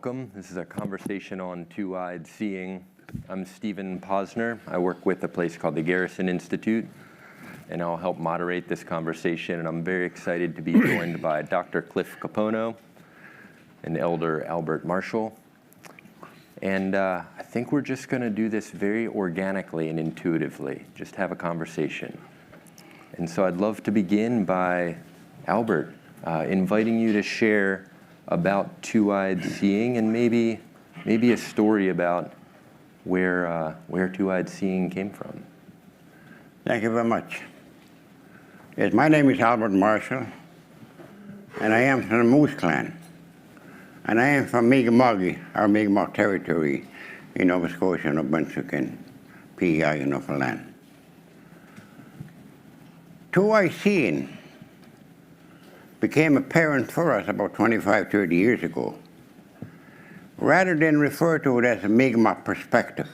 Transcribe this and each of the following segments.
welcome. This is a conversation on two-eyed seeing. I'm Stephen Posner. I work with a place called the Garrison Institute, and I'll help moderate this conversation. And I'm very excited to be joined by Dr. Cliff Kapono and Elder Albert Marshall. And I think we're just going to do this very organically and intuitively, just have a conversation. And so I'd love to begin by Albert, inviting you to share about two-eyed seeing and maybe a story about where two-eyed seeing came from. Thank you very much. Yes, my name is Albert Marshall, and I am from the Moose Clan. And I am from Mi'kmaq, our Mi'kmaq territory in Nova Scotia, New Brunswick, and PEI in Newfoundland. Two-eyed seeing became apparent for us about 25, 30 years ago, rather than refer to it as a Mi'kmaq perspective.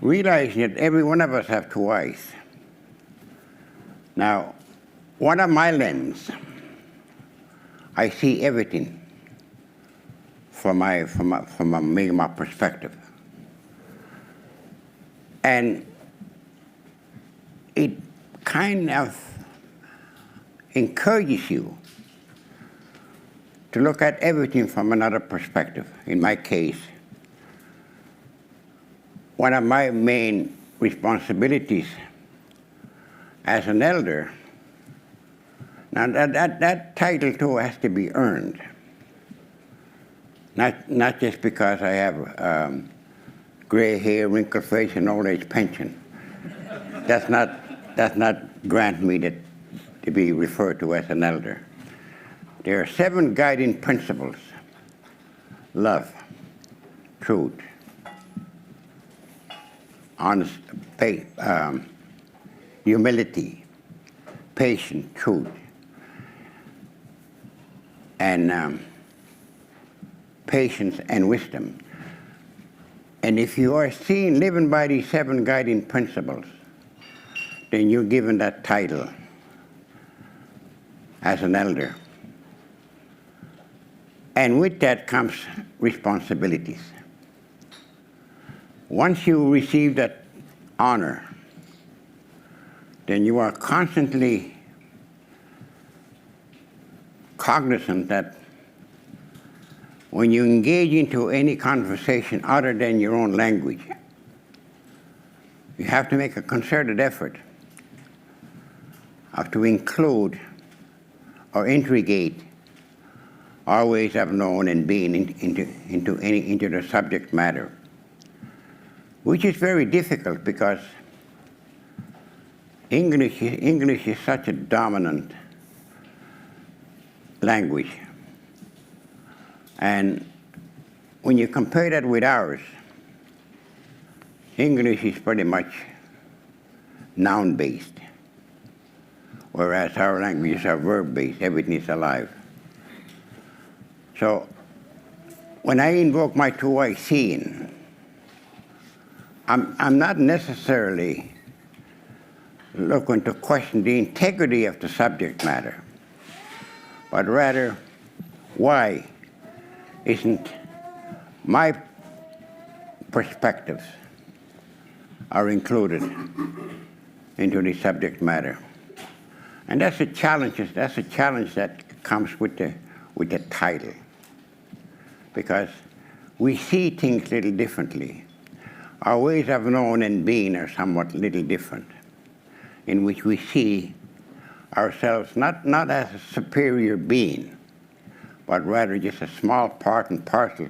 Realizing that every one of us have two eyes. Now, one of my lens, I see everything from a Mi'kmaq perspective. And it kind of encourages you to look at everything from another perspective. In my case, one of my main responsibilities as an elder, now that title too has to be earned. Not just because I have gray hair, wrinkled face, and old age pension. Does not grant me to be referred to as an elder. There are 7 guiding principles: love, truth, honest, humility, patience, truth, and patience and wisdom. And if you are seen living by these 7 guiding principles, then you're given that title as an elder. And with that comes responsibilities. Once you receive that honor, then you are constantly cognizant that when you engage into any conversation other than your own language, you have to make a concerted effort to include or integrate our ways of knowing and being into the subject matter, which is very difficult because English is such a dominant language. And when you compare that with ours, English is pretty much noun-based, whereas our languages are verb-based. Everything is alive. So when I invoke my two-eye seeing, I'm not necessarily looking to question the integrity of the subject matter, but rather why isn't my perspectives are included into the subject matter. And that's a challenge that comes with the title, because we see things a little differently. Our ways of knowing and being are somewhat little different, in which we see ourselves not as a superior being, but rather just a small part and parcel.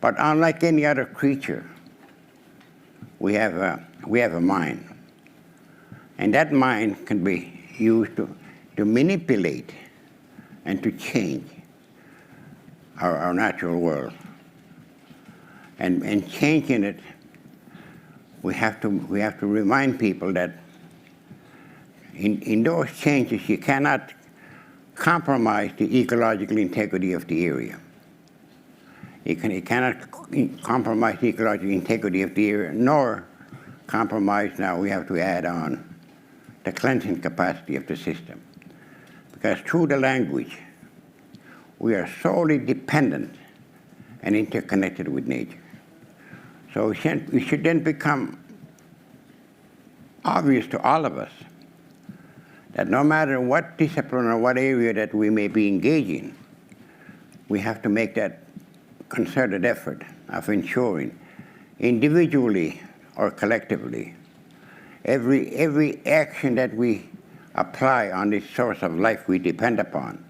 But unlike any other creature, we have a mind. And that mind can be used to manipulate and to change our natural world. And changing it, we have to remind people that in those changes you cannot compromise the ecological integrity of the area. You cannot compromise the ecological integrity of the area, nor compromise, now we have to add on, the cleansing capacity of the system. Because through the language, we are solely dependent and interconnected with nature. So it should then become obvious to all of us that no matter what discipline or what area that we may be engaging, we have to make that concerted effort of ensuring, individually or collectively, every action that we apply on this source of life we depend upon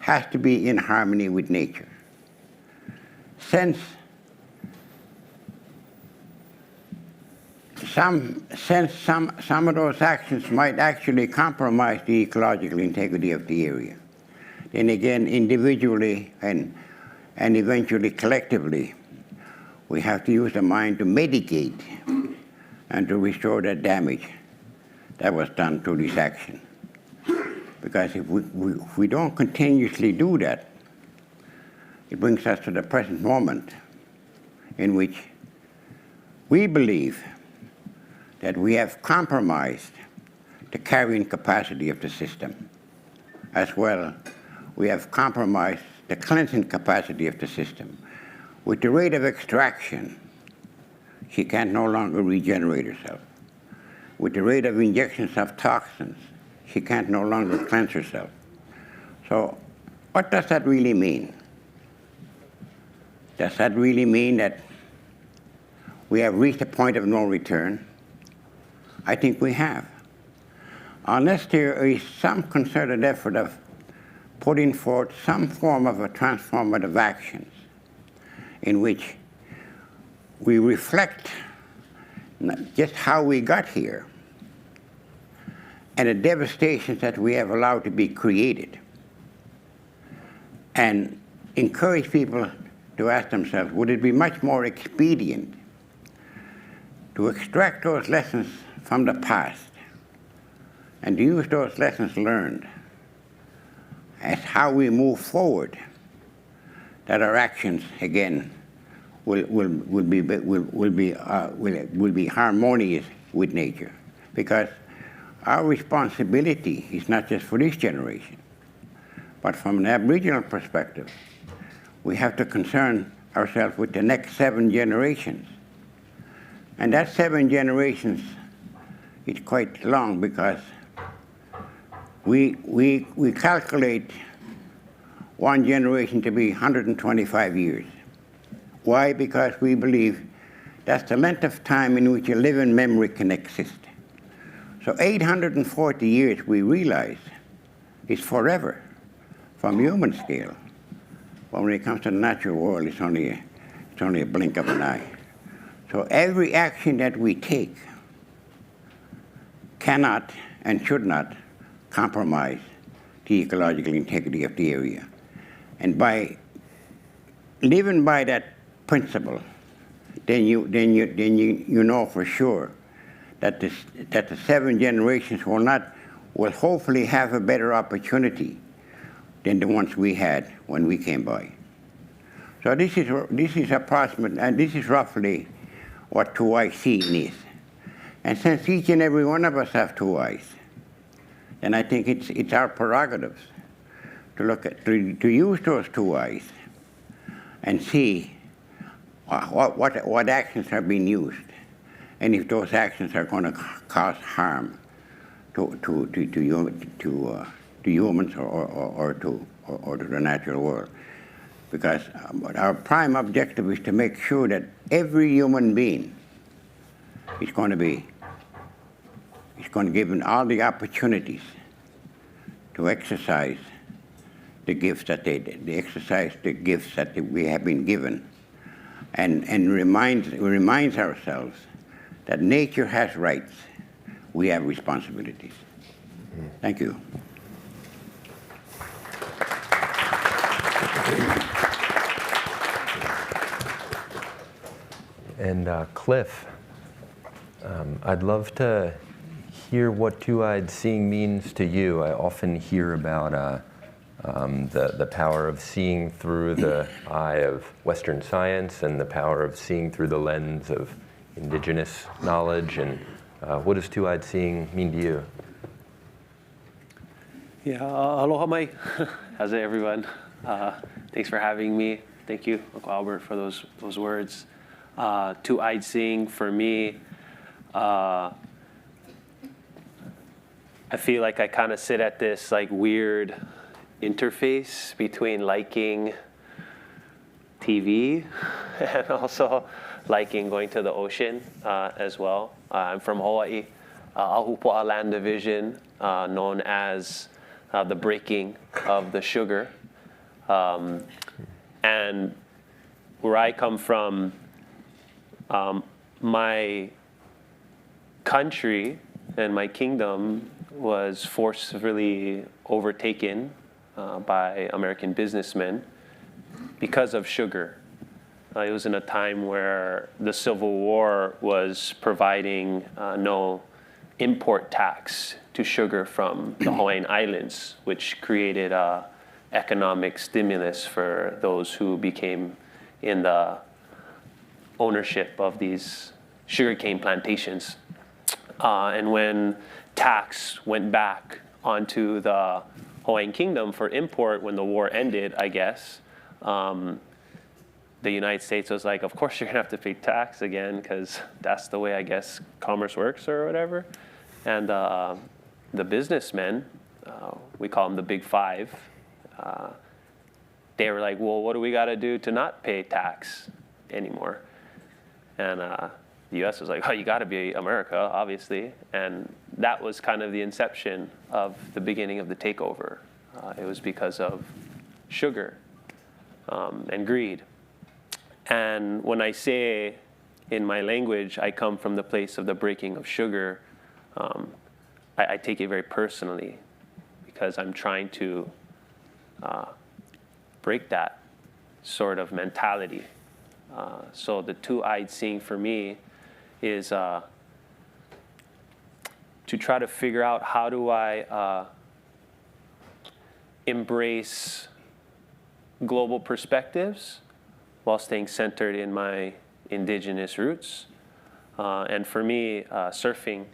has to be in harmony with nature. Since some of those actions might actually compromise the ecological integrity of the area, then again, individually and eventually collectively, we have to use the mind to mitigate and to restore that damage that was done through this action. Because if we don't continuously do that, it brings us to the present moment in which we believe that we have compromised the carrying capacity of the system. As well, we have compromised the cleansing capacity of the system. With the rate of extraction, she can no longer regenerate herself. With the rate of injections of toxins, she can't no longer cleanse herself. So what does that really mean? Does that really mean that we have reached a point of no return? I think we have. Unless there is some concerted effort of putting forth some form of a transformative actions in which we reflect not just how we got here and the devastations that we have allowed to be created, and encourage people to ask themselves, would it be much more expedient to extract those lessons from the past and to use those lessons learned as how we move forward, that our actions again will be harmonious with nature. Because our responsibility is not just for this generation, but from an Aboriginal perspective, we have to concern ourselves with the next 7 generations. And that 7 generations is quite long, because we calculate one generation to be 125 years. Why? Because we believe that's the length of time in which a living memory can exist. So 840 years, we realize, is forever from human scale. But when it comes to the natural world, it's only a blink of an eye. So every action that we take cannot and should not compromise the ecological integrity of the area. And by living by that principle, then you know for sure that the 7 generations will hopefully have a better opportunity than the ones we had when we came by. So this is approximate, and this is roughly what 2i seeing is. And since each and every one of us have 2 eyes, then I think it's our prerogatives to use those 2 eyes and see what actions are being used, and if those actions are going to cause harm to humans or to the natural world. Because our prime objective is to make sure that every human being is going to be given all the opportunities to exercise the gifts that we have been given, and reminds ourselves that nature has rights, we have responsibilities. Thank you. And Cliff, I'd love to hear what 2-eyed seeing means to you. I often hear about the power of seeing through the eye of Western science and the power of seeing through the lens of Indigenous knowledge. And what does 2-eyed seeing mean to you? Yeah, aloha mai. How's it, everyone? Thanks for having me. Thank you, Uncle Albert, for those words. Two-eyed seeing, for me, I feel like I kind of sit at this like weird interface between liking TV and also liking going to the ocean as well. I'm from Hawaii, Ahupua'a Land Division, known as the breaking of the sugar. And where I come from, my country and my kingdom was forcefully overtaken by American businessmen because of sugar. It was in a time where the Civil War was providing no import tax to sugar from the Hawaiian Islands, which created economic stimulus for those who became in the ownership of these sugarcane plantations. And when tax went back onto the Hawaiian Kingdom for import when the war ended, I guess, the United States was like, of course you're gonna have to pay tax again, because that's the way, I guess, commerce works or whatever. And the businessmen, we call them the Big Five, they were like, well, what do we gotta do to not pay tax anymore? And the US was like, oh, you gotta be America, obviously. And that was kind of the inception of the beginning of the takeover. It was because of sugar and greed. And when I say in my language, I come from the place of the breaking of sugar, I take it very personally, because I'm trying to break that sort of mentality. So the two-eyed seeing for me is to try to figure out, how do I embrace global perspectives while staying centered in my indigenous roots. And for me, surfing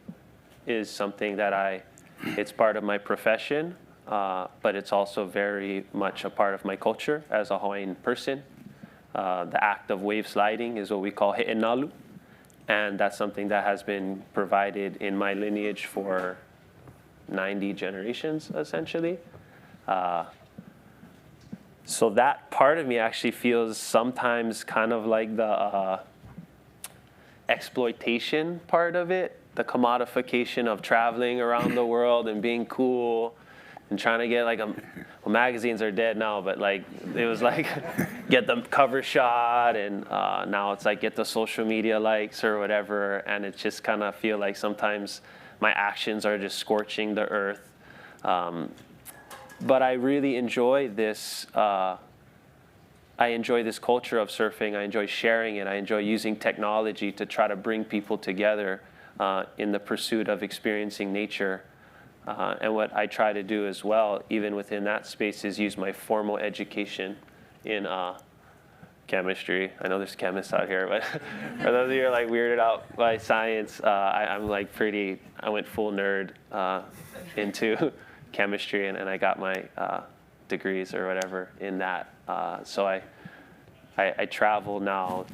is something that it's part of my profession, but it's also very much a part of my culture as a Hawaiian person. The act of wave sliding is what we call he'enalu, and that's something that has been provided in my lineage for 90 generations, essentially. So that part of me actually feels sometimes kind of like the exploitation part of it, the commodification of traveling around the world and being cool and trying to get like well, magazines are dead now, but like it was like get the cover shot, and now it's like get the social media likes or whatever, and it just kind of feel like sometimes my actions are just scorching the earth. But I really enjoy this. I enjoy this culture of surfing. I enjoy sharing it. I enjoy using technology to try to bring people together in the pursuit of experiencing nature. And what I try to do as well, even within that space, is use my formal education in chemistry. I know there's chemists out here, but for those of you who are like weirded out by science, I'm like I went full nerd into chemistry, and I got my degrees or whatever in that. So I travel now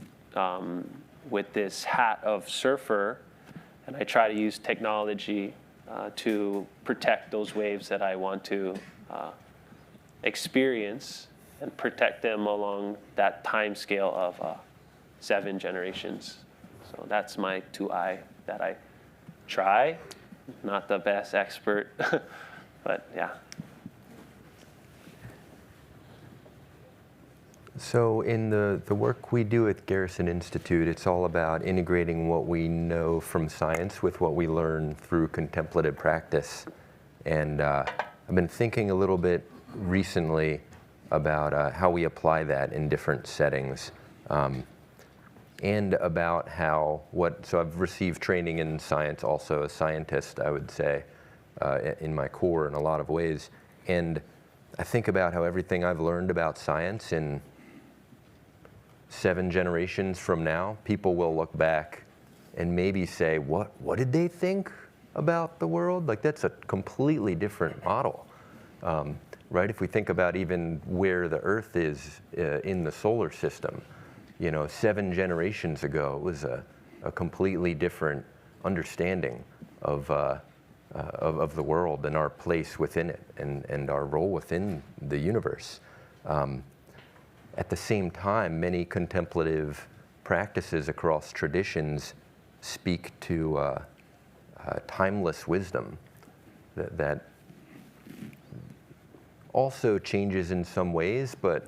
with this hat of surfer, and I try to use technology to protect those waves that I want to experience, and protect them along that time scale of 7 generations. So that's my 2I that I try. Not the best expert, but yeah. So in the work we do at Garrison Institute, it's all about integrating what we know from science with what we learn through contemplative practice. And I've been thinking a little bit recently about how we apply that in different settings. And about so I've received training in science, also a scientist, I would say, in my core in a lot of ways. And I think about how everything I've learned about science in 7 generations from now, people will look back and maybe say, what did they think about the world? Like, that's a completely different model. right? If we think about even where the Earth is in the solar system, 7 generations ago, it was a completely different understanding of the world and our place within it and our role within the universe. At the same time, many contemplative practices across traditions speak to timeless wisdom that also changes in some ways, but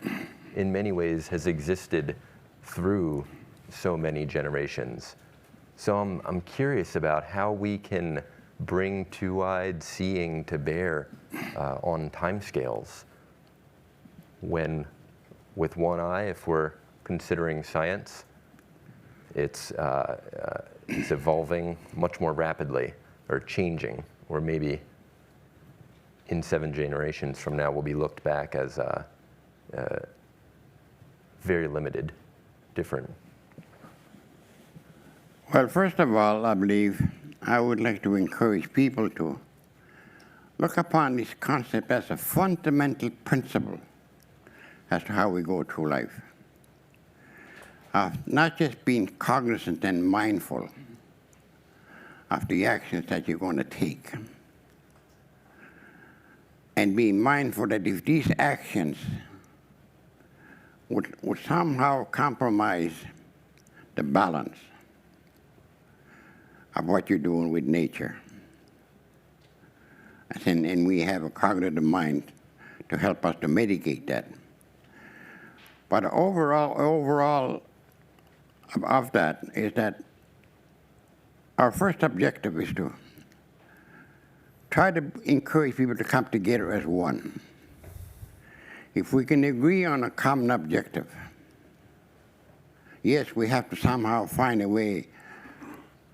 in many ways has existed through so many generations. So I'm curious about how we can bring two-eyed seeing to bear on timescales when, with one eye, if we're considering science, it's evolving much more rapidly, or changing, or maybe in 7 generations from now will be looked back as very limited, different. Well, first of all, I believe I would like to encourage people to look upon this concept as a fundamental principle as to how we go through life. Not just being cognizant and mindful of the actions that you're going to take, and being mindful that if these actions would somehow compromise the balance of what you're doing with nature, and we have a cognitive mind to help us to mitigate that. But overall of that is that our first objective is to try to encourage people to come together as one. If we can agree on a common objective, yes, we have to somehow find a way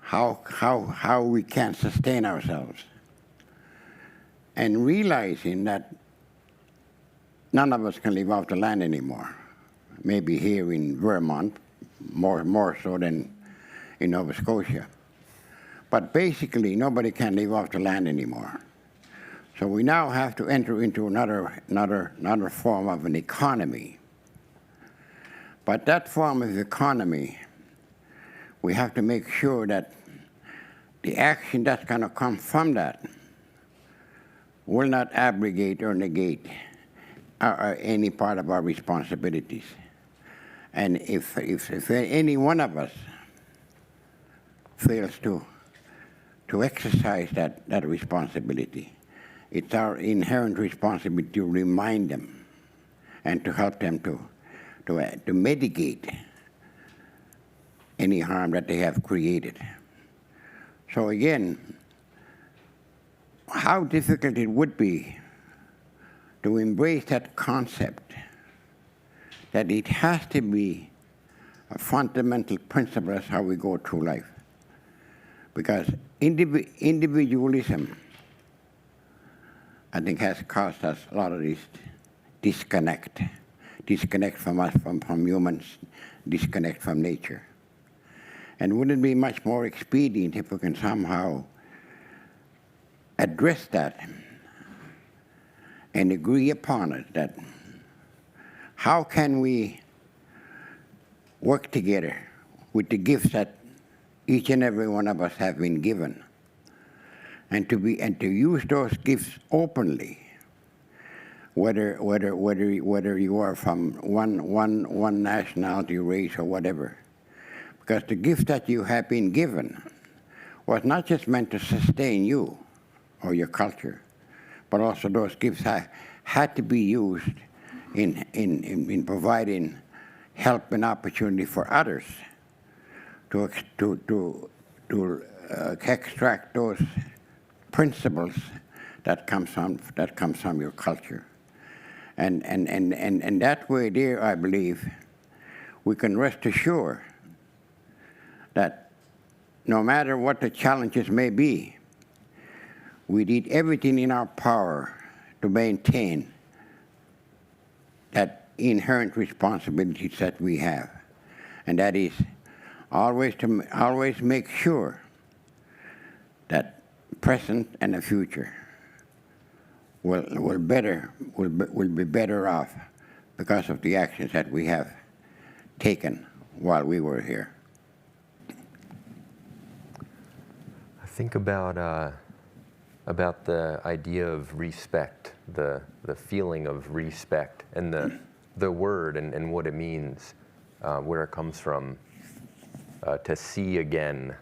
how we can sustain ourselves. And realizing that none of us can live off the land anymore. Maybe here in Vermont, more so than in Nova Scotia. But basically, nobody can live off the land anymore. So we now have to enter into another form of an economy. But that form of economy, we have to make sure that the action that's going to come from that will not abrogate or negate any part of our responsibilities. And if any one of us fails to exercise that responsibility, it's our inherent responsibility to remind them and to help them to mitigate any harm that they have created. So again, how difficult it would be to embrace that concept that it has to be a fundamental principle as how we go through life. Because individualism, I think, has caused us a lot of this disconnect from us, from humans, disconnect from nature. And wouldn't it be much more expedient if we can somehow address that and agree upon it, that how can we work together with the gifts that each and every one of us have been given, and to use those gifts openly, whether you are from one nationality, race, or whatever, because the gift that you have been given was not just meant to sustain you or your culture, but also those gifts had to be used in providing help and opportunity for others to extract those principles that comes from your culture, and that way there, I believe, we can rest assured that no matter what the challenges may be, we did everything in our power to maintain that inherent responsibilities that we have, and that is always make sure that present and the future will be better off because of the actions that we have taken while we were here. I think about the idea of respect, the feeling of respect, and the word and what it means, where it comes from. To see again,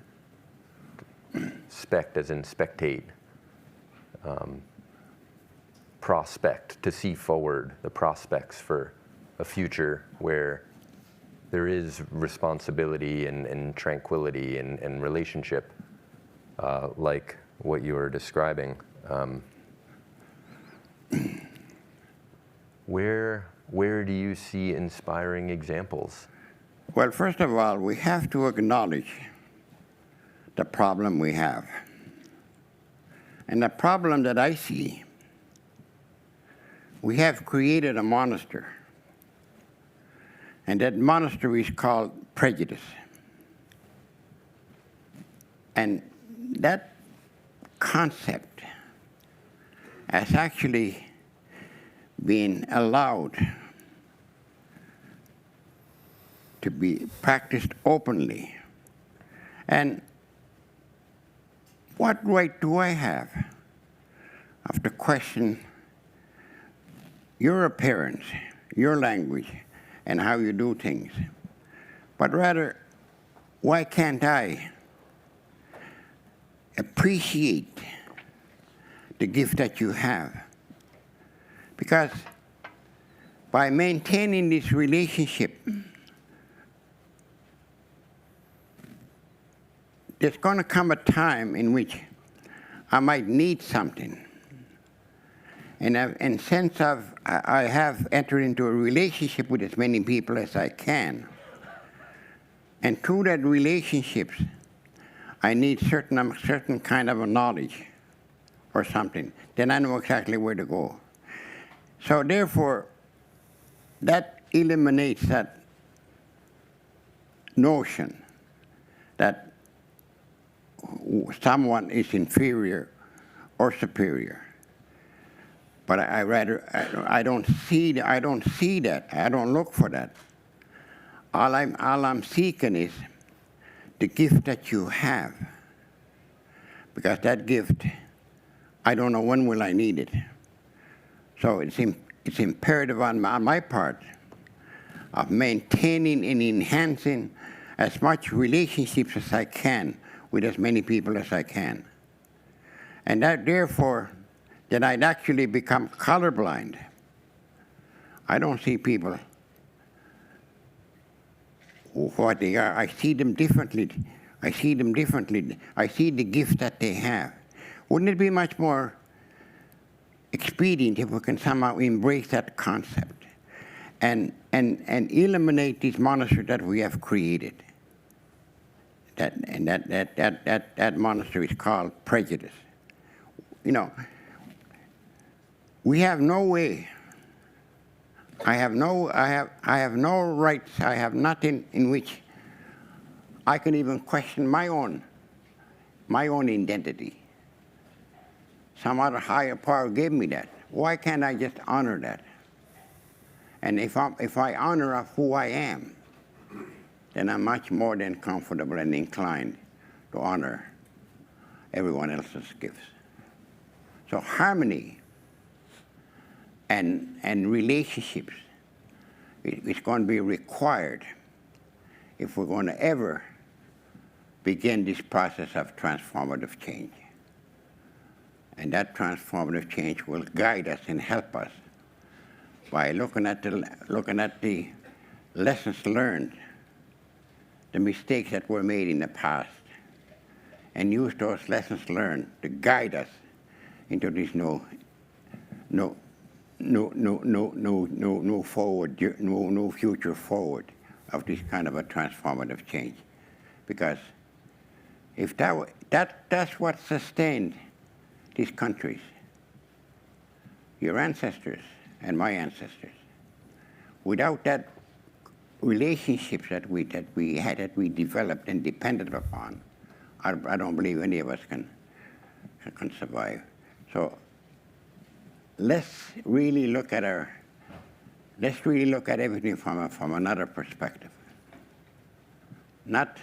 spect as in spectate, prospect, to see forward, the prospects for a future where there is responsibility and tranquility and relationship, like what you were describing. Where do you see inspiring examples? Well, first of all, we have to acknowledge the problem we have. And the problem that I see, we have created a monster. And that monster is called prejudice. And that concept has actually been allowed to be practiced openly. And what right do I have to question your appearance, your language, and how you do things? But rather, why can't I appreciate the gift that you have? Because by maintaining this relationship, there's going to come a time in which I might need something. And since I have entered into a relationship with as many people as I can, and through that relationships, I need certain kind of a knowledge or something, then I know exactly where to go. So therefore, that eliminates that notion that someone is inferior or superior. But I don't see that. I don't look for that. All I'm seeking is the gift that you have, because that gift, I don't know when will I need it. So it's imperative on my part of maintaining and enhancing as much relationships as I can with as many people as I can. And that therefore, that I'd actually become colorblind. I don't see people what they are. I see them differently. I see the gift that they have. Wouldn't it be much more expedient if we can somehow embrace that concept and eliminate this monster that we have created? That monster is called prejudice. You know, we have no way. I have no rights. I have nothing in which I can even question my own identity. Some other higher power gave me that. Why can't I just honor that? And if I honor of who I am, then I'm much more than comfortable and inclined to honor everyone else's gifts. So harmony and relationships is going to be required if we're going to ever begin this process of transformative change. And that transformative change will guide us and help us by looking at the lessons learned, the mistakes that were made in the past, and use those lessons learned to guide us into this no future forward of this kind of a transformative change. Because if that's what sustained these countries, your ancestors and my ancestors, without that relationships that we developed and depended upon, I don't believe any of us can survive. So let's really look at everything from another perspective. Not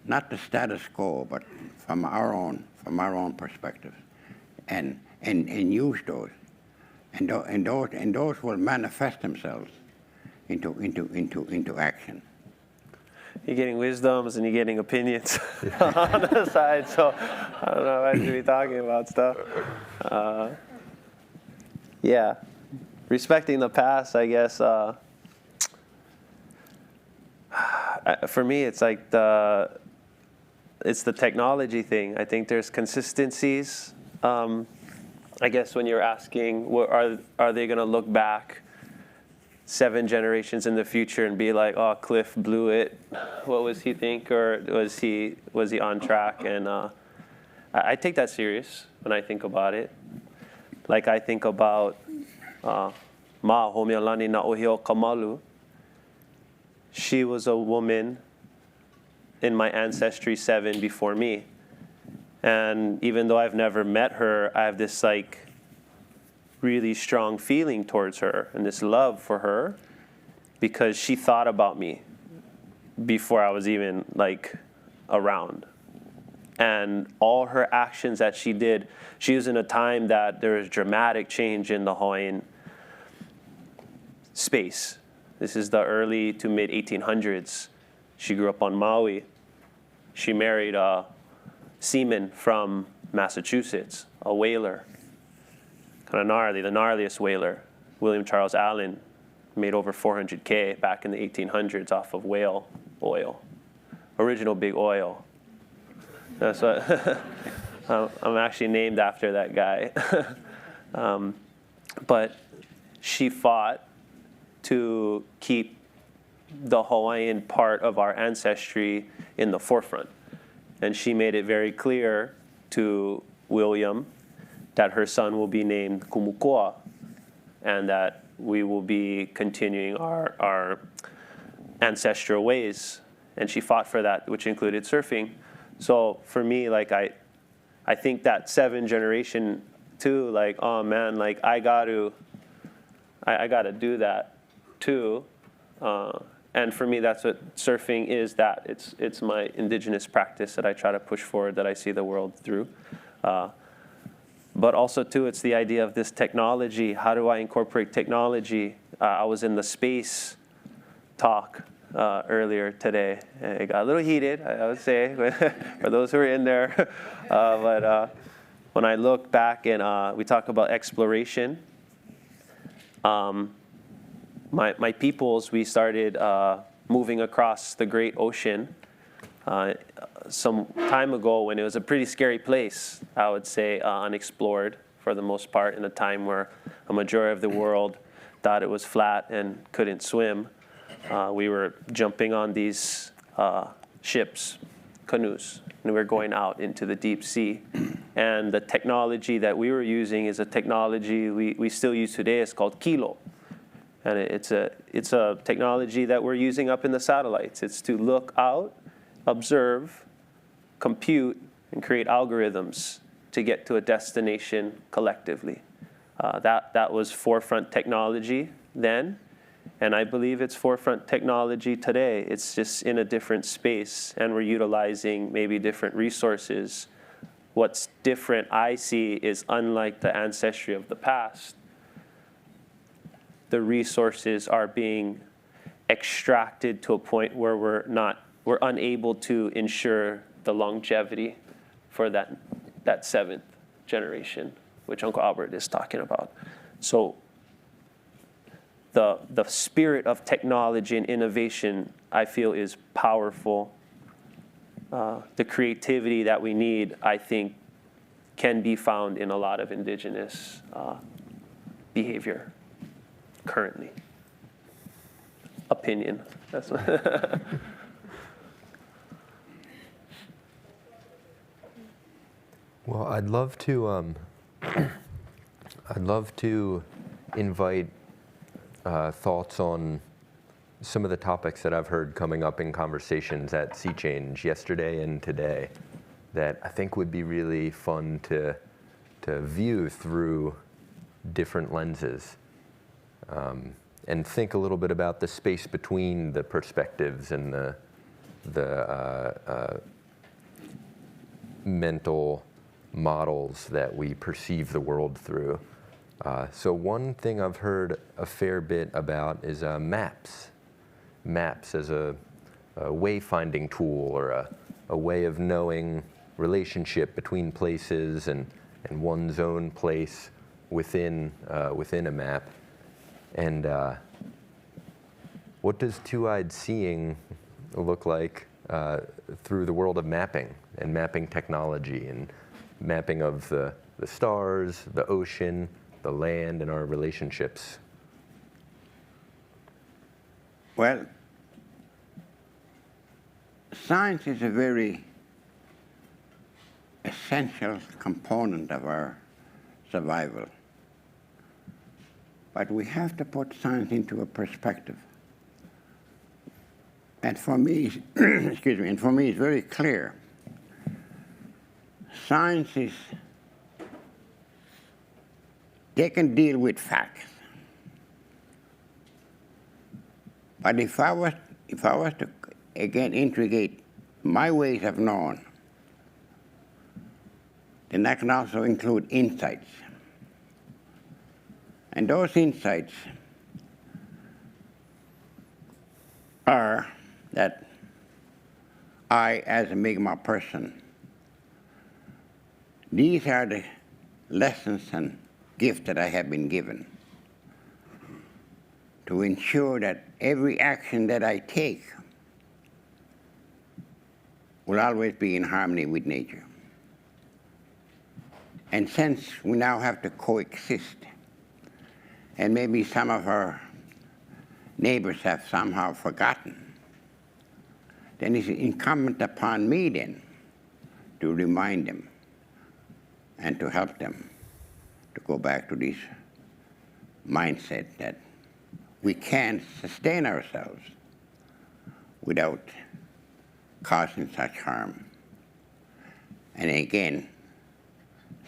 the status quo, but from our own perspective, and use those, and those will manifest themselves into action. You're getting wisdoms and you're getting opinions on the side, so I don't know if I should be talking about stuff. Yeah, respecting the past, I guess. For me, it's like it's the technology thing. I think there's consistencies. I guess when you're asking, are they going to look back 7 generations in the future and be like, oh, Cliff blew it. What was he think, or was he on track? And I take that serious when I think about it. Like I think about Ma Homialani na Ohio Kamalu. She was a woman in my ancestry 7 before me. And even though I've never met her, I have this like really strong feeling towards her and this love for her because she thought about me before I was even like around. And all her actions that she did, she was in a time that there was dramatic change in the Hawaiian space. This is the early to mid 1800s. She grew up on Maui. She married a seaman from Massachusetts, a whaler. Kind of gnarly, the gnarliest whaler. William Charles Allen made over 400K back in the 1800s off of whale oil. Original big oil. That's what I'm actually named after that guy. But she fought to keep the Hawaiian part of our ancestry in the forefront. And she made it very clear to William that her son will be named Kumukoa, and that we will be continuing our ancestral ways. And she fought for that, which included surfing. So for me, like I think that 7 generation too, like, oh man, like I gotta do that too. And for me, that's what surfing is. That it's my indigenous practice that I try to push forward, that I see the world through. But also, too, it's the idea of this technology. How do I incorporate technology? I was in the space talk earlier today. It got a little heated, I would say, for those who were in there. But when I look back and we talk about exploration, my peoples, we started moving across the great ocean some time ago when it was a pretty scary place, I would say, unexplored for the most part, in a time where a majority of the world thought it was flat and couldn't swim. We were jumping on these ships, canoes, and we were going out into the deep sea. And the technology that we were using is a technology we still use today. It's called kilo. And it's a technology that we're using up in the satellites. It's to look out, observe, compute, and create algorithms to get to a destination collectively. That was forefront technology then, and I believe it's forefront technology today. It's just in a different space, and we're utilizing maybe different resources. What's different, I see, is unlike the ancestry of the past, the resources are being extracted to a point where we're unable to ensure the longevity for that 7th generation, which Uncle Albert is talking about. So the spirit of technology and innovation, I feel, is powerful. The creativity that we need, I think, can be found in a lot of indigenous behavior currently. Opinion. That's Well, I'd love to invite thoughts on some of the topics that I've heard coming up in conversations at Sea Change yesterday and today that I think would be really fun to view through different lenses. And think a little bit about the space between the perspectives and the mental models that we perceive the world through. So one thing I've heard a fair bit about is maps. Maps as a wayfinding tool, or a way of knowing relationship between places and one's own place within a map. And what does two-eyed seeing look like through the world of mapping and mapping technology and mapping of the stars, the ocean, the land, and our relationships? Well, science is a very essential component of our survival. But we have to put science into a perspective. And for me, excuse me, and for me it's very clear. Science is, they can deal with facts. But if I was to, again, integrate my ways of knowing, then that can also include insights. And those insights are that I, as a Mi'kmaq person, these are the lessons and gifts that I have been given to ensure that every action that I take will always be in harmony with nature. And since we now have to coexist, and maybe some of our neighbors have somehow forgotten, then it's incumbent upon me then to remind them and to help them to go back to this mindset that we can't sustain ourselves without causing such harm. And again,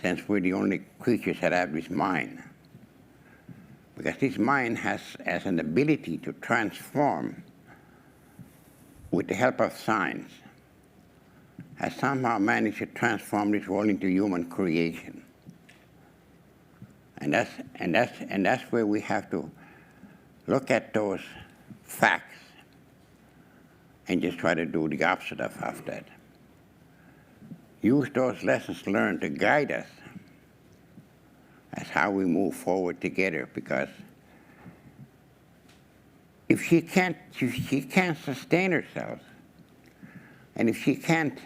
since we're the only creatures that have this mind, because this mind has an ability to transform with the help of science, has somehow managed to transform this world into human creation. And that's where we have to look at those facts and just try to do the opposite of that. Use those lessons learned to guide us as how we move forward together, because if she can't sustain herself, and if she can't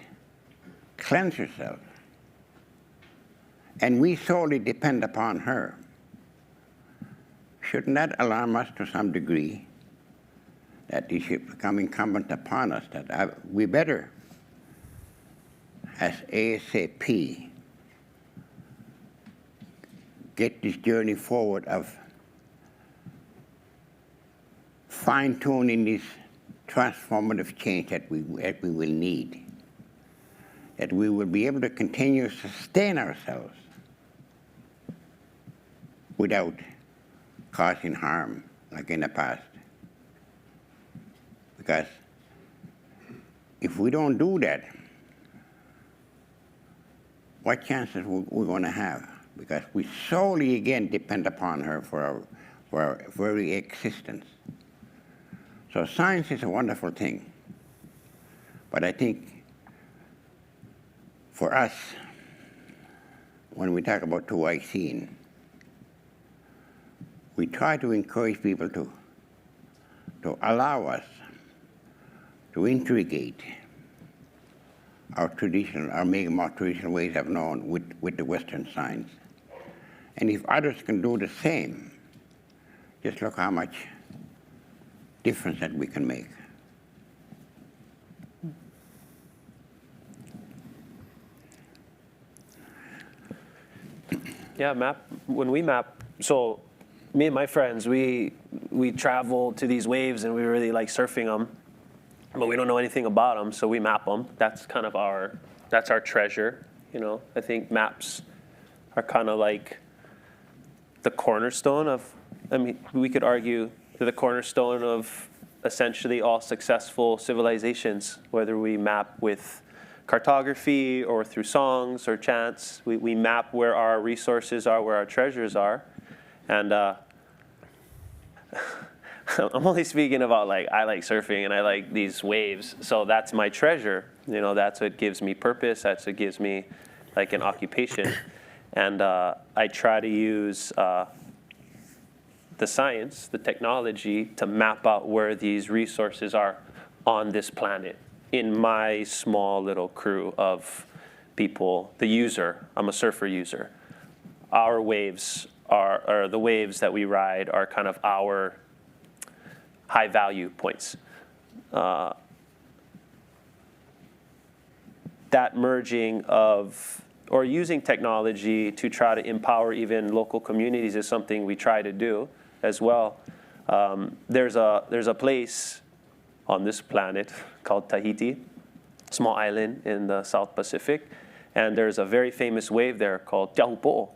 cleanse herself, and we solely depend upon her, shouldn't that alarm us to some degree that it should become incumbent upon us that we better, as ASAP, get this journey forward of fine-tuning this transformative change that we will need, that we will be able to continue to sustain ourselves without causing harm like in the past. Because if we don't do that, what chances we're going to have? Because we solely, again, depend upon her for our very existence. So science is a wonderful thing. But I think for us, when we talk about two-eyed seeing, we try to encourage people to allow us to integrate our Mi'kmaq traditional ways of knowing with the Western science. And if others can do the same, just look how much difference that we can make. Yeah, when we map, so me and my friends, we travel to these waves and we really like surfing them, but we don't know anything about them, so we map them. That's kind of that's our treasure, you know. I think maps are kind of like the cornerstone of, I mean, we could argue the cornerstone of essentially all successful civilizations, whether we map with cartography or through songs or chants. We map where our resources are, where our treasures are. And I'm only speaking about, like, I like surfing and I like these waves. So that's my treasure. You know, that's what gives me purpose. That's what gives me, like, an occupation. And I try to use the science, the technology, to map out where these resources are on this planet in my small little crew of people. The user, I'm a surfer user. Our waves are the waves that we ride are kind of our high value points. That merging of, or using technology to try to empower even local communities is something we try to do as well. There's a place on this planet called Tahiti, small island in the South Pacific, and there's a very famous wave there called Etuaptmumk.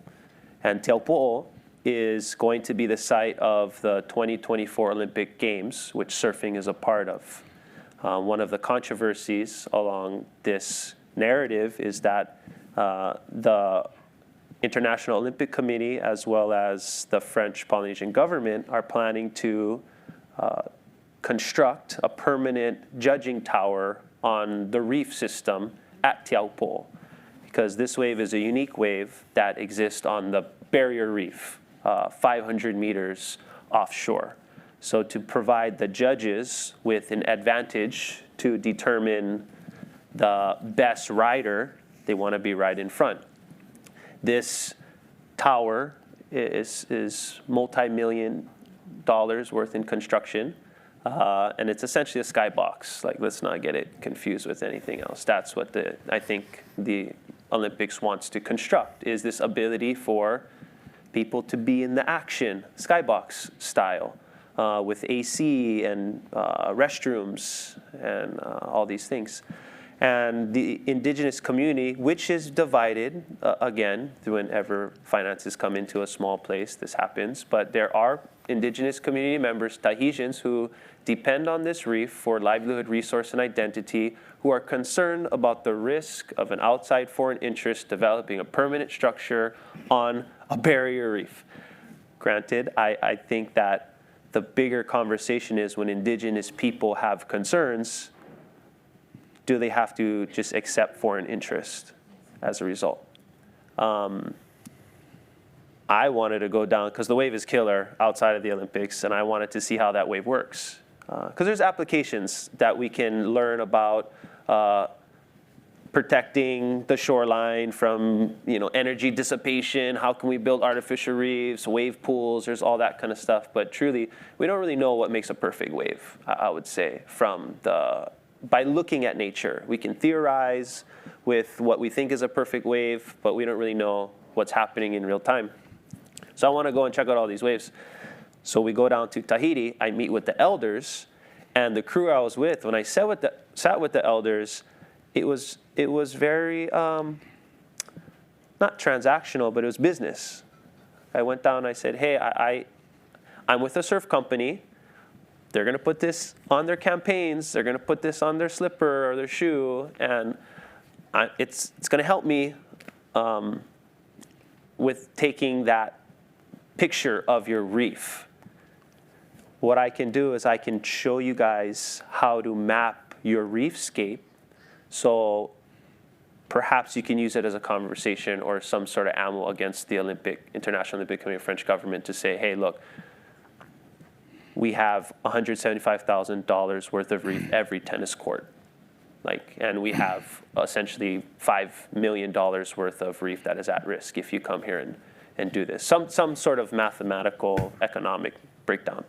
And Etuaptmumk is going to be the site of the 2024 Olympic Games, which surfing is a part of. One of the controversies along this narrative is that the International Olympic Committee, as well as the French Polynesian government, are planning to construct a permanent judging tower on the reef system at Etuaptmumk, because this wave is a unique wave that exists on the barrier reef, 500 meters offshore. So to provide the judges with an advantage to determine the best rider, they want to be right in front. This tower is multi-million dollars worth in construction, and it's essentially a skybox. Like, let's not get it confused with anything else. That's what I think the Olympics wants to construct, is this ability for people to be in the action, skybox style, with AC and restrooms and all these things. And the indigenous community, which is divided, again, whenever finances come into a small place, this happens, but there are indigenous community members, Tahitians, who depend on this reef for livelihood, resource, and identity, who are concerned about the risk of an outside foreign interest developing a permanent structure on a barrier reef. Granted, I think that the bigger conversation is when indigenous people have concerns, do they have to just accept foreign interest as a result? I wanted to go down, because the wave is killer outside of the Olympics, and I wanted to see how that wave works. Because there's applications that we can learn about protecting the shoreline from, energy dissipation. How can we build artificial reefs, wave pools? There's all that kind of stuff. But truly, we don't really know what makes a perfect wave, I would say, by looking at nature. We can theorize with what we think is a perfect wave, but we don't really know what's happening in real time. So I want to go and check out all these waves. So we go down to Tahiti. I meet with the elders, and the crew I was with, when I sat with the elders, it was very, not transactional, but it was business. I went down and I said, hey, I'm with a surf company. They're going to put this on their campaigns. They're going to put this on their slipper or their shoe, and it's going to help me with taking that picture of your reef. What I can do is I can show you guys how to map your reefscape, so perhaps you can use it as a conversation or some sort of ammo against the International Olympic Committee, French government, to say, hey, look, we have $175,000 worth of reef every tennis court. And we have essentially $5 million worth of reef that is at risk if you come here and do this. Some sort of mathematical, economic breakdown.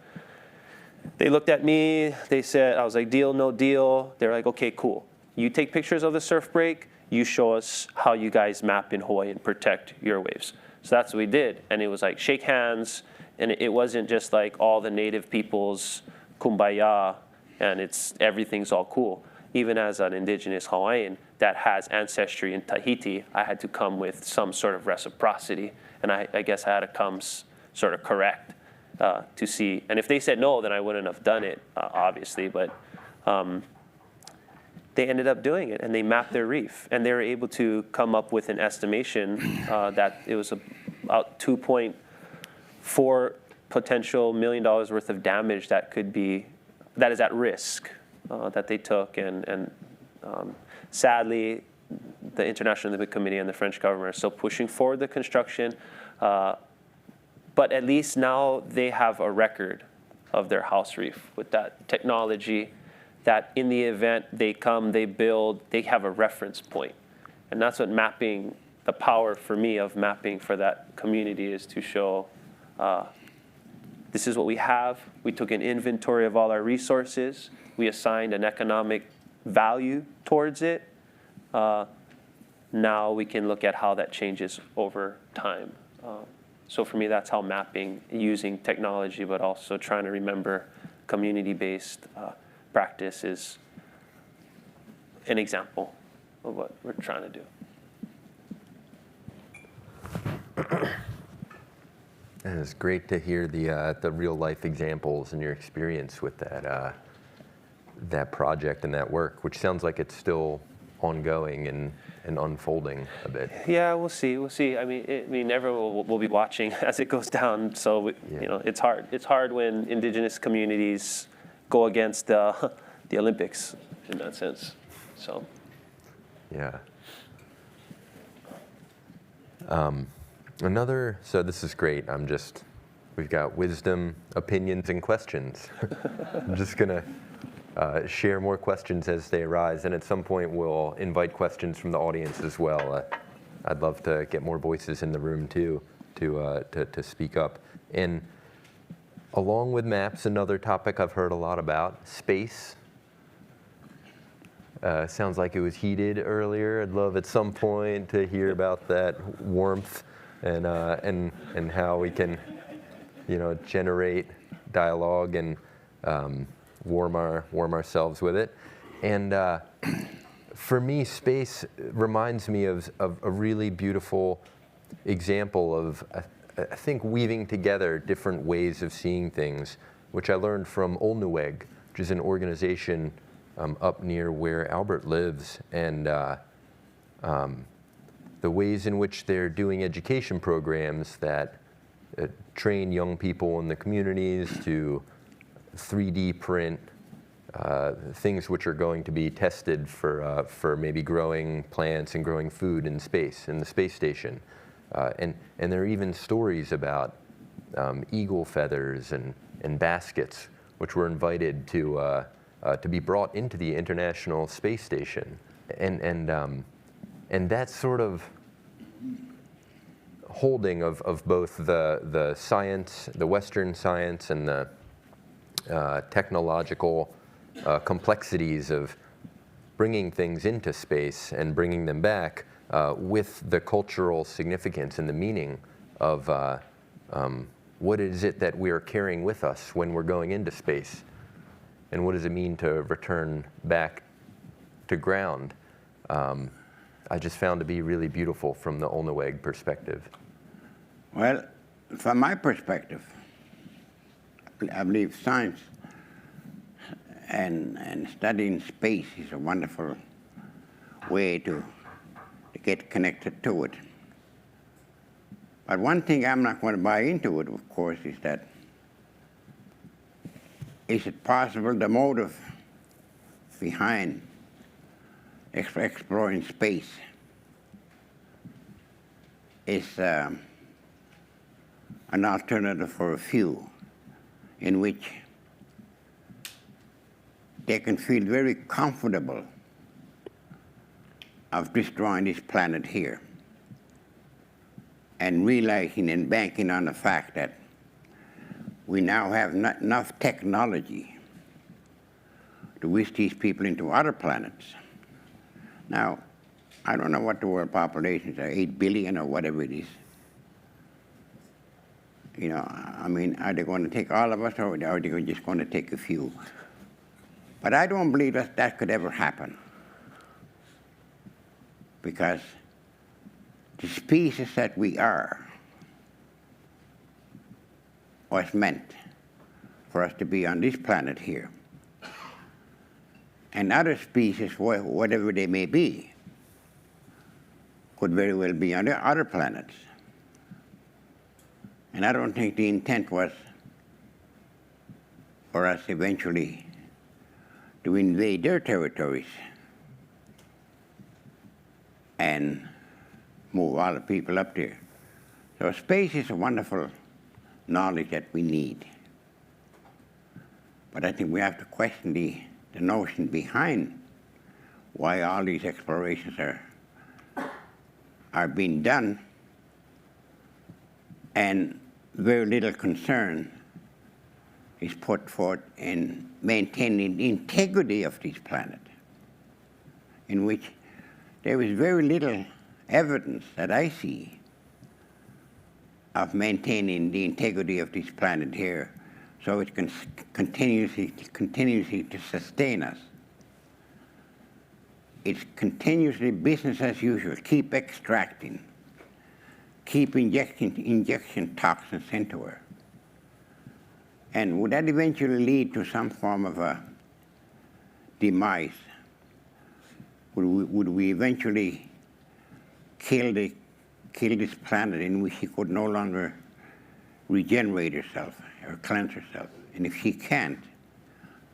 They looked at me, they said, I was like, deal, no deal. They're like, okay, cool. You take pictures of the surf break, you show us how you guys map in Hawaii and protect your waves. So that's what we did. And it was like shake hands, and it wasn't just like all the native people's kumbaya and everything's all cool. Even as an indigenous Hawaiian that has ancestry in Tahiti, I had to come with some sort of reciprocity. And I guess I had to come sort of correct to see. And if they said no, then I wouldn't have done it, obviously. But they ended up doing it, and they mapped their reef, and they were able to come up with an estimation that it was about 2.4 potential $1 million worth of damage that is at risk that they took, and sadly, the International Olympic Committee and the French government are still pushing forward the construction, but at least now they have a record of their house reef with that technology, that in the event they come, they build, they have a reference point. And that's what mapping, the power for me of mapping for that community is, to show this is what we have. We took an inventory of all our resources. We assigned an economic value towards it. Now we can look at how that changes over time. So for me, that's how mapping, using technology, but also trying to remember community-based practice, is an example of what we're trying to do. And it's great to hear the real life examples and your experience with that project and that work, which sounds like it's still ongoing and unfolding a bit. Yeah, we'll see. We'll see. I mean, everyone will be watching as it goes down. So it's hard. It's hard when indigenous communities go against the Olympics in that sense. So. Yeah. So this is great. We've got wisdom, opinions, and questions. I'm just gonna share more questions as they arise, and at some point we'll invite questions from the audience as well. I'd love to get more voices in the room too, to speak up. And along with maps, another topic I've heard a lot about, space. Sounds like it was heated earlier. I'd love at some point to hear about that warmth and how we can, generate dialogue and warm ourselves with it. And for me, space reminds me of a really beautiful example of, I think, weaving together different ways of seeing things, which I learned from Olnueg, which is an organization up near where Albert lives, and the ways in which they're doing education programs that train young people in the communities to 3D print things which are going to be tested for maybe growing plants and growing food in space, in the space station. And there are even stories about eagle feathers and baskets, which were invited to be brought into the International Space Station. And that sort of holding of both the science, the Western science, and the technological complexities of bringing things into space and bringing them back with the cultural significance and the meaning of what is it that we are carrying with us when we're going into space, and what does it mean to return back to ground. I just found to be really beautiful from the Olnueg perspective. Well, from my perspective, I believe science and studying space is a wonderful way to get connected to it. But one thing I'm not going to buy into it, of course, is that, is it possible the motive behind exploring space is an alternative for a few, in which they can feel very comfortable of destroying this planet here, and realizing and banking on the fact that we now have not enough technology to wish these people into other planets. Now, I don't know what the world populations are, 8 billion or whatever it is. I mean, are they going to take all of us, or are they just going to take a few? But I don't believe that could ever happen, because the species that we are was meant for us to be on this planet here. And other species, whatever they may be, could very well be on the other planets. And I don't think the intent was for us eventually to invade their territories and move all the people up there. So space is a wonderful knowledge that we need. But I think we have to question the notion behind why all these explorations are being done, and very little concern is put forth in maintaining the integrity of this planet, in which there is very little evidence that I see of maintaining the integrity of this planet here so it can continuously to sustain us. It's continuously business as usual. Keep extracting. Keep injection toxins into her. And would that eventually lead to some form of a demise? Would we eventually kill this planet in which she could no longer regenerate herself or cleanse herself? And if she can't,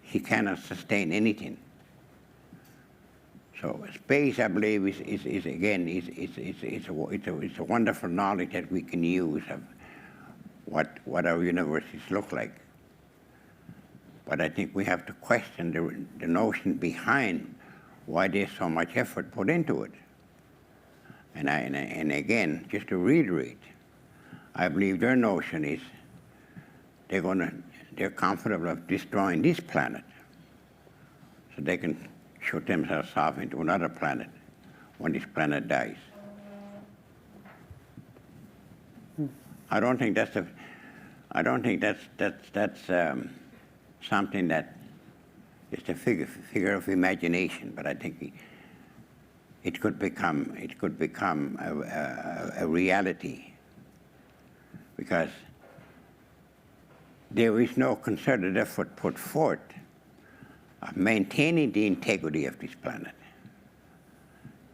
she cannot sustain anything. So space, I believe, is again a wonderful knowledge that we can use of what our universities look like. But I think we have to question the notion behind why there's so much effort put into it. And again, just to reiterate, I believe their notion is they're comfortable of destroying this planet so they can shoot themselves off into another planet when this planet dies. I don't think that's something that is a figure of imagination, but I think it could become a reality, because there is no concerted effort put forth of maintaining the integrity of this planet.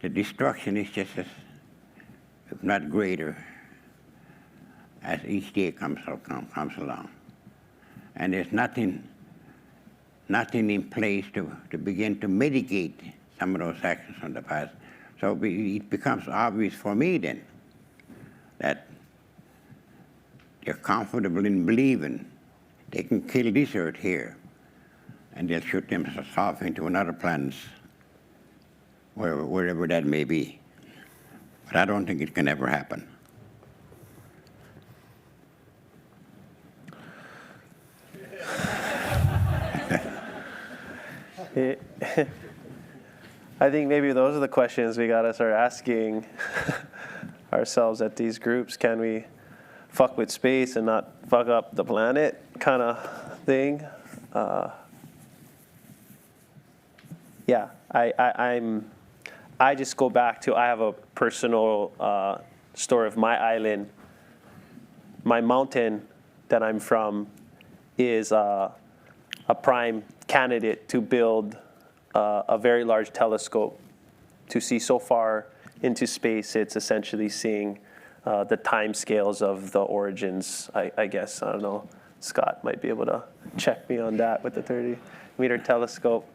The destruction is just as, if not greater, as each day comes along. And there's nothing in place to begin to mitigate some of those actions from the past. So it becomes obvious for me then that they're comfortable in believing they can kill this earth here, and they'll shoot themselves off into another planet, wherever that may be. But I don't think it can ever happen. I think maybe those are the questions we got to start asking ourselves at these groups. Can we fuck with space and not fuck up the planet kind of thing? Yeah, I just go back to, I have a personal story of my island. My mountain that I'm from is a prime candidate to build a very large telescope to see so far into space. It's essentially seeing the time scales of the origins, I guess. I don't know. Scott might be able to check me on that with the 30-meter telescope.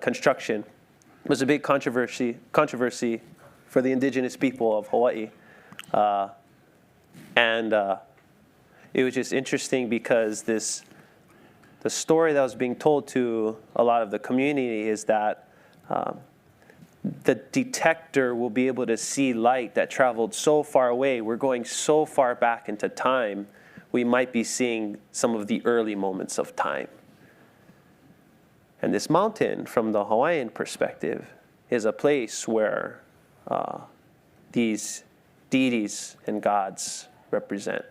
Construction was a big controversy for the indigenous people of Hawaii. And it was just interesting because the story that was being told to a lot of the community is that the detector will be able to see light that traveled so far away. We're going so far back into time, we might be seeing some of the early moments of time. And this mountain, from the Hawaiian perspective, is a place where these deities and gods represent.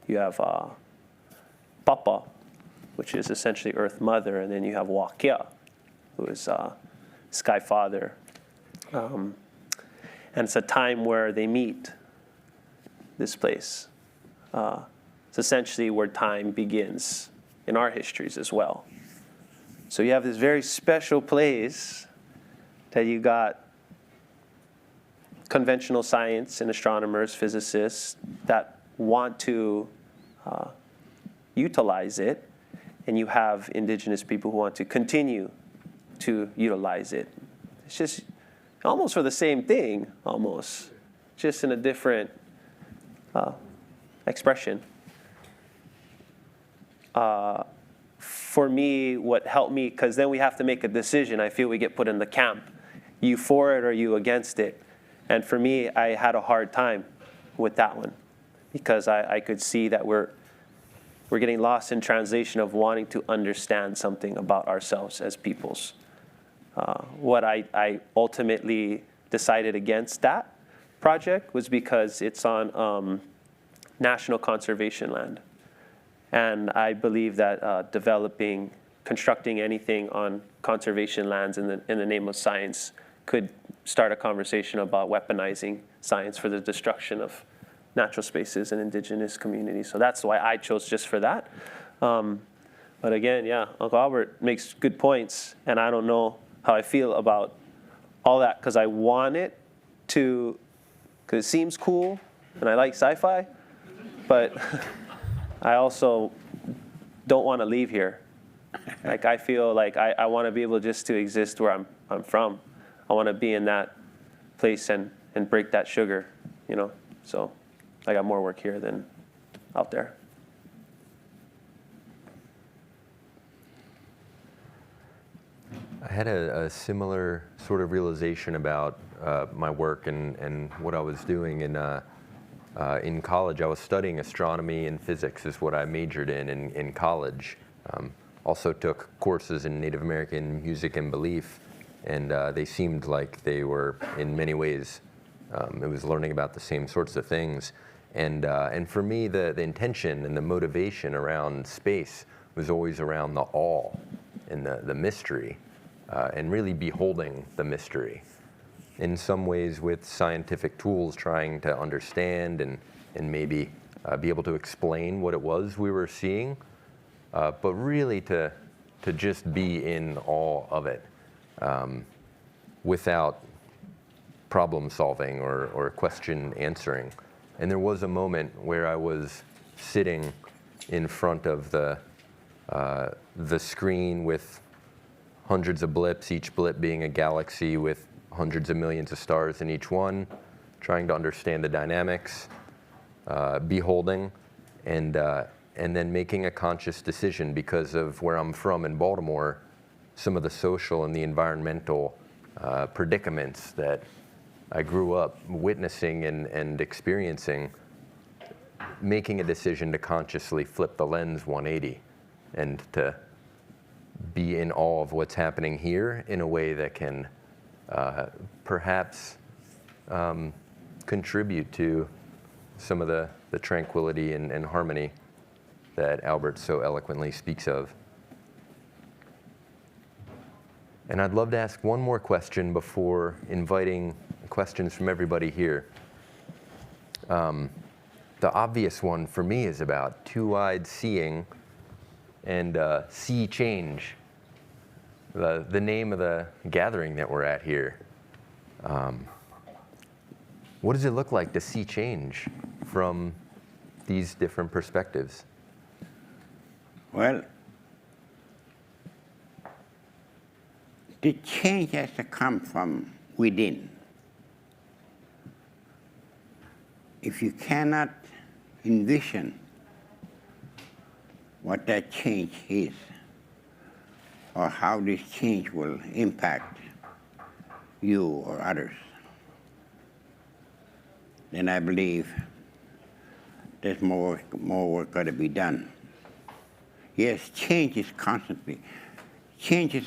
You have Papa, which is essentially Earth Mother, and then you have Wakia, who is Sky Father. And it's a time where they meet this place. It's essentially where time begins in our histories as well. So you have this very special place that you got conventional science and astronomers, physicists that want to utilize it, and you have indigenous people who want to continue to utilize it. It's just almost for the same thing, almost, just in a different expression. For me, what helped me, because then we have to make a decision. I feel we get put in the camp. You for it or you against it? And for me, I had a hard time with that one because I could see that we're getting lost in translation of wanting to understand something about ourselves as peoples. What I ultimately decided against that project was because it's on national conservation land. And I believe that constructing anything on conservation lands in the name of science could start a conversation about weaponizing science for the destruction of natural spaces and indigenous communities. So that's why I chose just for that. But again, yeah, Uncle Albert makes good points, and I don't know how I feel about all that because I want it to, because it seems cool, and I like sci-fi, but I also don't want to leave here. Like I feel like I want to be able just to exist where I'm from. I want to be in that place and break that sugar, you know. So I got more work here than out there. I had a similar sort of realization about my work and what I was doing in college. I was studying astronomy and physics is what I majored in college. Also took courses in Native American music and belief, and they seemed like they were, in many ways, it was learning about the same sorts of things. And for me, the intention and the motivation around space was always around the awe and the mystery, and really beholding the mystery. In some ways with scientific tools, trying to understand and maybe be able to explain what it was we were seeing, but really to just be in awe of it without problem solving or question answering. And there was a moment where I was sitting in front of the screen with hundreds of blips, each blip being a galaxy with hundreds of millions of stars in each one, trying to understand the dynamics, beholding, and then making a conscious decision because of where I'm from in Baltimore, some of the social and the environmental predicaments that I grew up witnessing and experiencing, making a decision to consciously flip the lens 180 and to be in awe of what's happening here in a way that can perhaps contribute to some of the tranquility and harmony that Albert so eloquently speaks of. And I'd love to ask one more question before inviting questions from everybody here. The obvious one for me is about two-eyed seeing and see change. The name of the gathering that we're at here. What does it look like to see change from these different perspectives? Well, the change has to come from within. If you cannot envision what that change is, or how this change will impact you or others, then I believe there's more work got to be done. Yes, change is a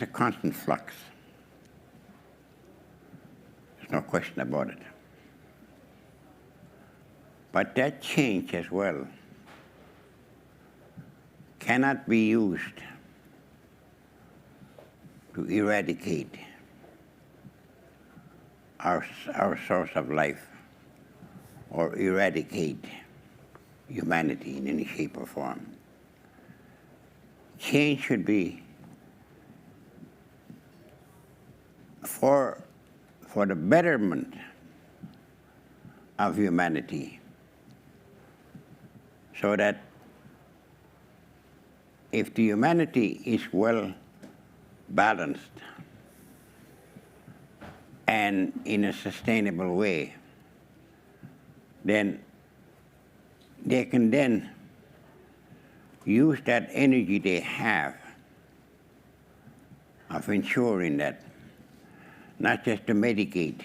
constant flux. There's no question about it. But that change as well cannot be used to eradicate our source of life or eradicate humanity in any shape or form. Change should be for the betterment of humanity, so that if the humanity is well balanced and in a sustainable way, then they can then use that energy they have of ensuring that not just to medicate,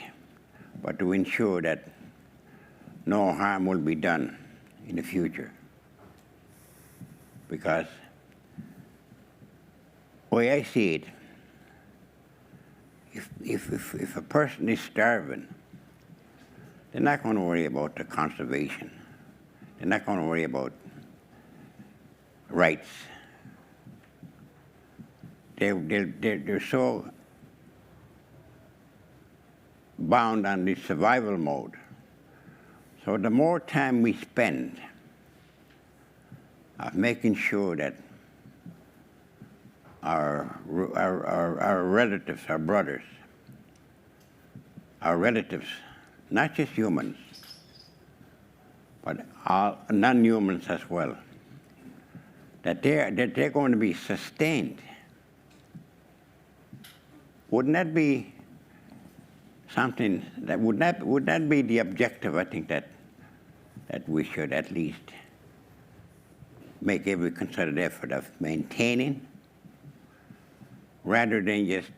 but to ensure that no harm will be done in the future. Because the way I see it, if a person is starving, they're not going to worry about the conservation. They're not going to worry about rights. They're so bound on the survival mode. So the more time we spend of making sure that our relatives, our brothers, our relatives, not just humans, but all non-humans as well, that they're going to be sustained. Wouldn't that be something that would that be the objective? I think that we should at least make every concerted effort of maintaining, rather than just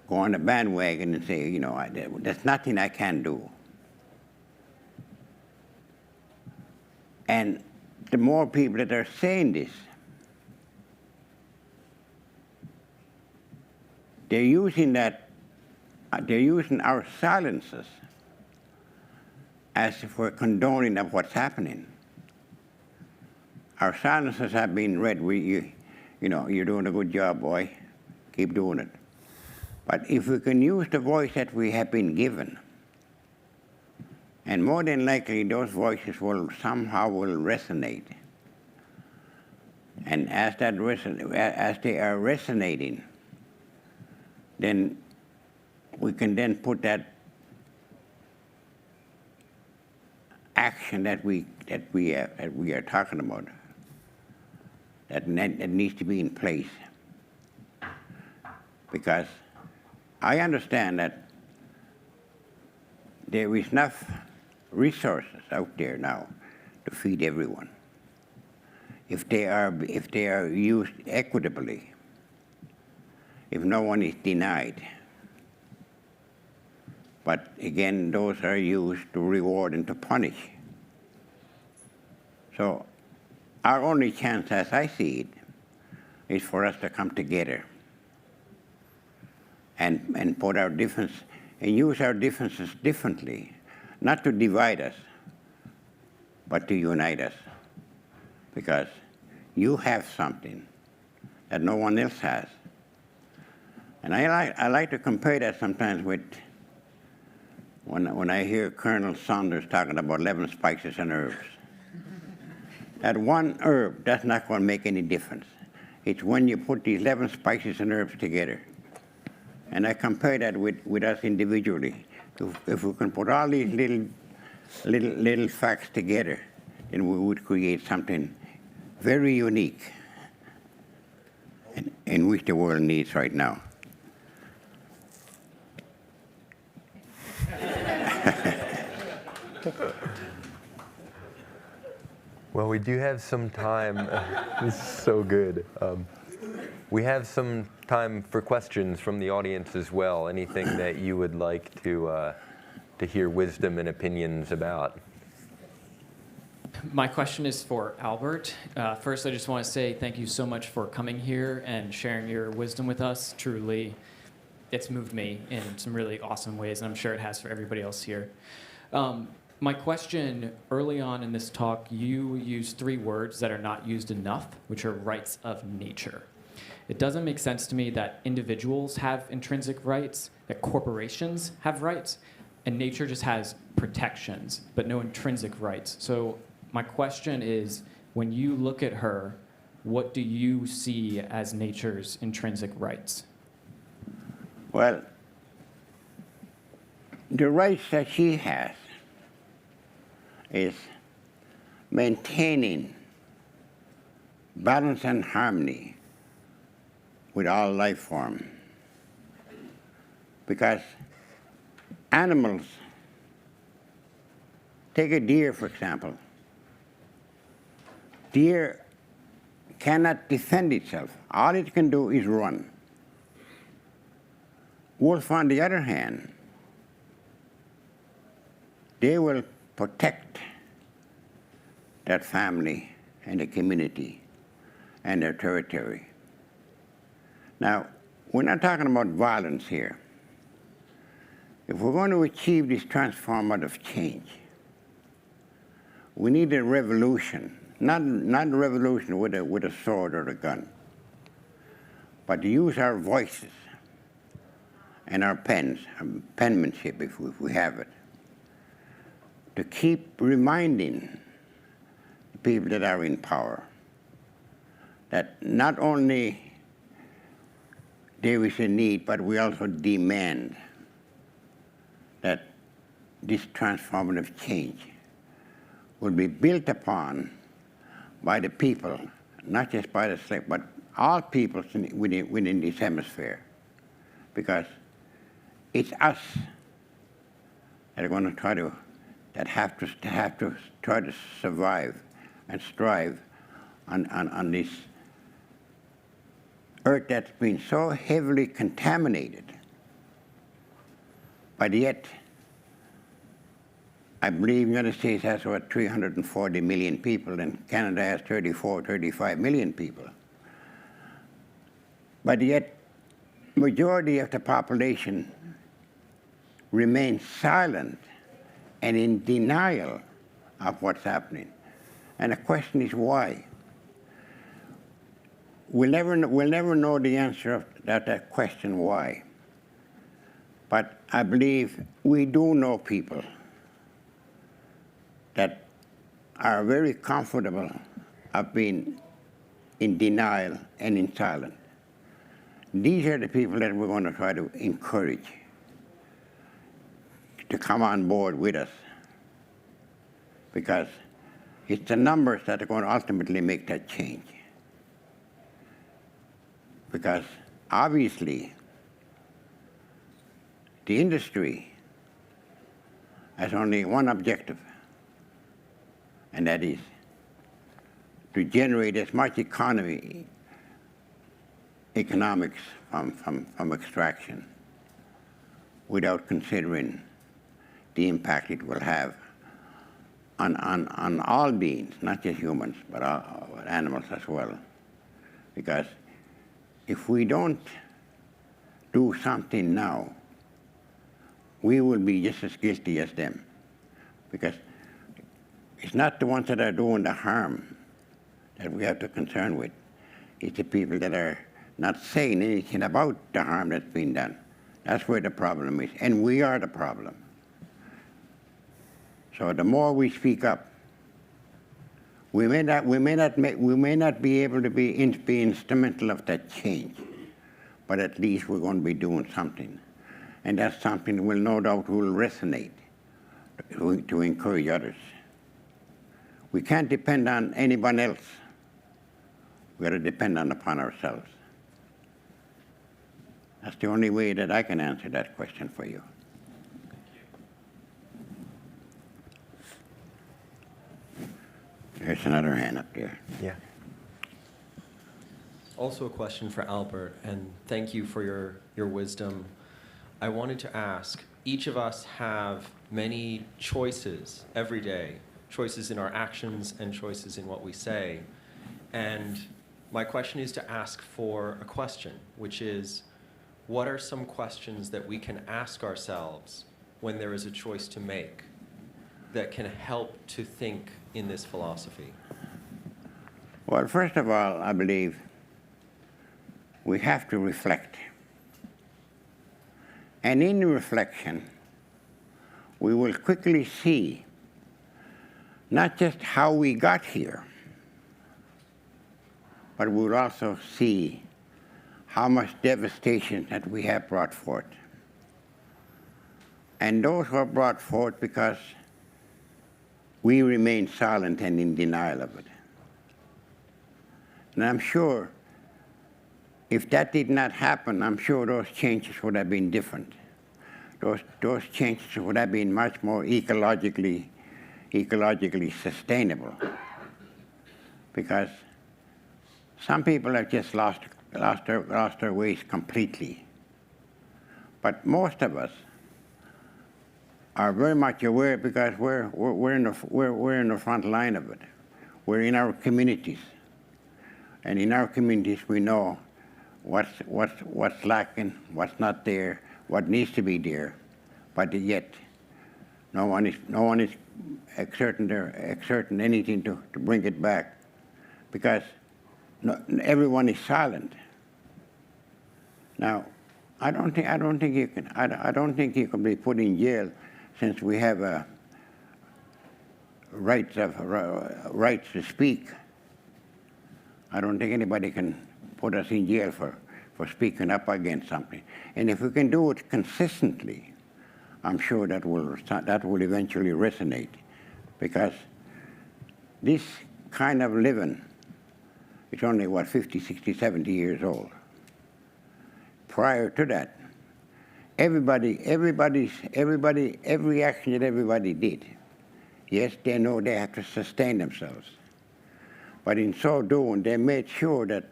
go on the bandwagon and say, you know, there's nothing I can do. And the more people that are saying this, they're using our silences as if we're condoning of what's happening. Our silences have been read. You know, you're doing a good job, boy. Keep doing it. But if we can use the voice that we have been given, and more than likely those voices will somehow resonate. And as they are resonating, then we can then put that action that we are talking about, that needs to be in place. Because I understand that there is enough resources out there now to feed everyone, if they are used equitably, if no one is denied. But again, those are used to reward and to punish. So our only chance, as I see it, is for us to come together and put our difference and use our differences differently, not to divide us, but to unite us. Because you have something that no one else has. And I like to compare that sometimes with when I hear Colonel Saunders talking about 11 spices and herbs. That one herb that's not going to make any difference. It's when you put these 11 spices and herbs together. And I compare that with us individually. If we can put all these little facts together, then we would create something very unique and which the world needs right now. Well, we do have some time. This is so good. We have some time for questions from the audience as well. Anything that you would like to hear wisdom and opinions about? My question is for Albert. First, I just want to say thank you so much for coming here and sharing your wisdom with us. Truly, it's moved me in some really awesome ways, and I'm sure it has for everybody else here. My question, early on in this talk, you used 3 words that are not used enough, which are rights of nature. It doesn't make sense to me that individuals have intrinsic rights, that corporations have rights, and nature just has protections, but no intrinsic rights. So my question is, when you look at her, what do you see as nature's intrinsic rights? Well, the rights that she has is maintaining balance and harmony with all life form. Because animals, take a deer for example. Deer cannot defend itself. All it can do is run. Wolf, on the other hand, they will protect that family and the community and their territory. Now, we're not talking about violence here. If we're going to achieve this transformative change, we need a revolution, not a revolution with a sword or a gun, but to use our voices and our pens, penmanship if we have it, to keep reminding the people that are in power that not only there is a need, but we also demand that this transformative change will be built upon by the people, not just by the slave, but all peoples within this hemisphere. Because it's us that are going to try to, that have to try to survive and strive on this earth that's been so heavily contaminated. But yet, I believe the United States has about 340 million people, and Canada has 35 million people. But yet, majority of the population remains silent and in denial of what's happening. And the question is why? We'll never know the answer of that question why. But I believe we do know people that are very comfortable of being in denial and in silence. These are the people that we're going to try to encourage to come on board with us, because it's the numbers that are going to ultimately make that change. Because obviously, the industry has only one objective, and that is to generate as much economics from extraction without considering the impact it will have on all beings, not just humans, but animals as well. Because if we don't do something now, we will be just as guilty as them. Because it's not the ones that are doing the harm that we have to concern with. It's the people that are not saying anything about the harm that's been done. That's where the problem is, and we are the problem. So the more we speak up, we may not be able to be instrumental of that change, but at least we're going to be doing something, and that something will no doubt will resonate to encourage others. We can't depend on anyone else. We got to depend upon ourselves. That's the only way that I can answer that question for you. There's another hand up there. Yeah. Also a question for Albert, and thank you for your wisdom. I wanted to ask, each of us have many choices every day, choices in our actions and choices in what we say. And my question is to ask for a question, which is, what are some questions that we can ask ourselves when there is a choice to make that can help to think in this philosophy? Well, first of all, I believe we have to reflect. And in reflection, we will quickly see not just how we got here, but we will also see how much devastation that we have brought forth. And those were brought forth because we remain silent and in denial of it. And I'm sure if that did not happen, I'm sure those changes would have been different. Those changes would have been much more ecologically sustainable. Because some people have just lost their ways completely. But most of us are very much aware because we're in the front line of it. We're in our communities. And in our communities, we know what's lacking, what's not there, what needs to be there, but yet no one is exerting anything to bring it back, because everyone is silent. Now, I don't think you can be put in jail since we have rights to speak. I don't think anybody can put us in jail for speaking up against something. And if we can do it consistently, I'm sure that will eventually resonate, because this kind of living is only, 50, 60, 70 years old. Prior to that, every action that everybody did, yes, they know they have to sustain themselves. But in so doing, they made sure that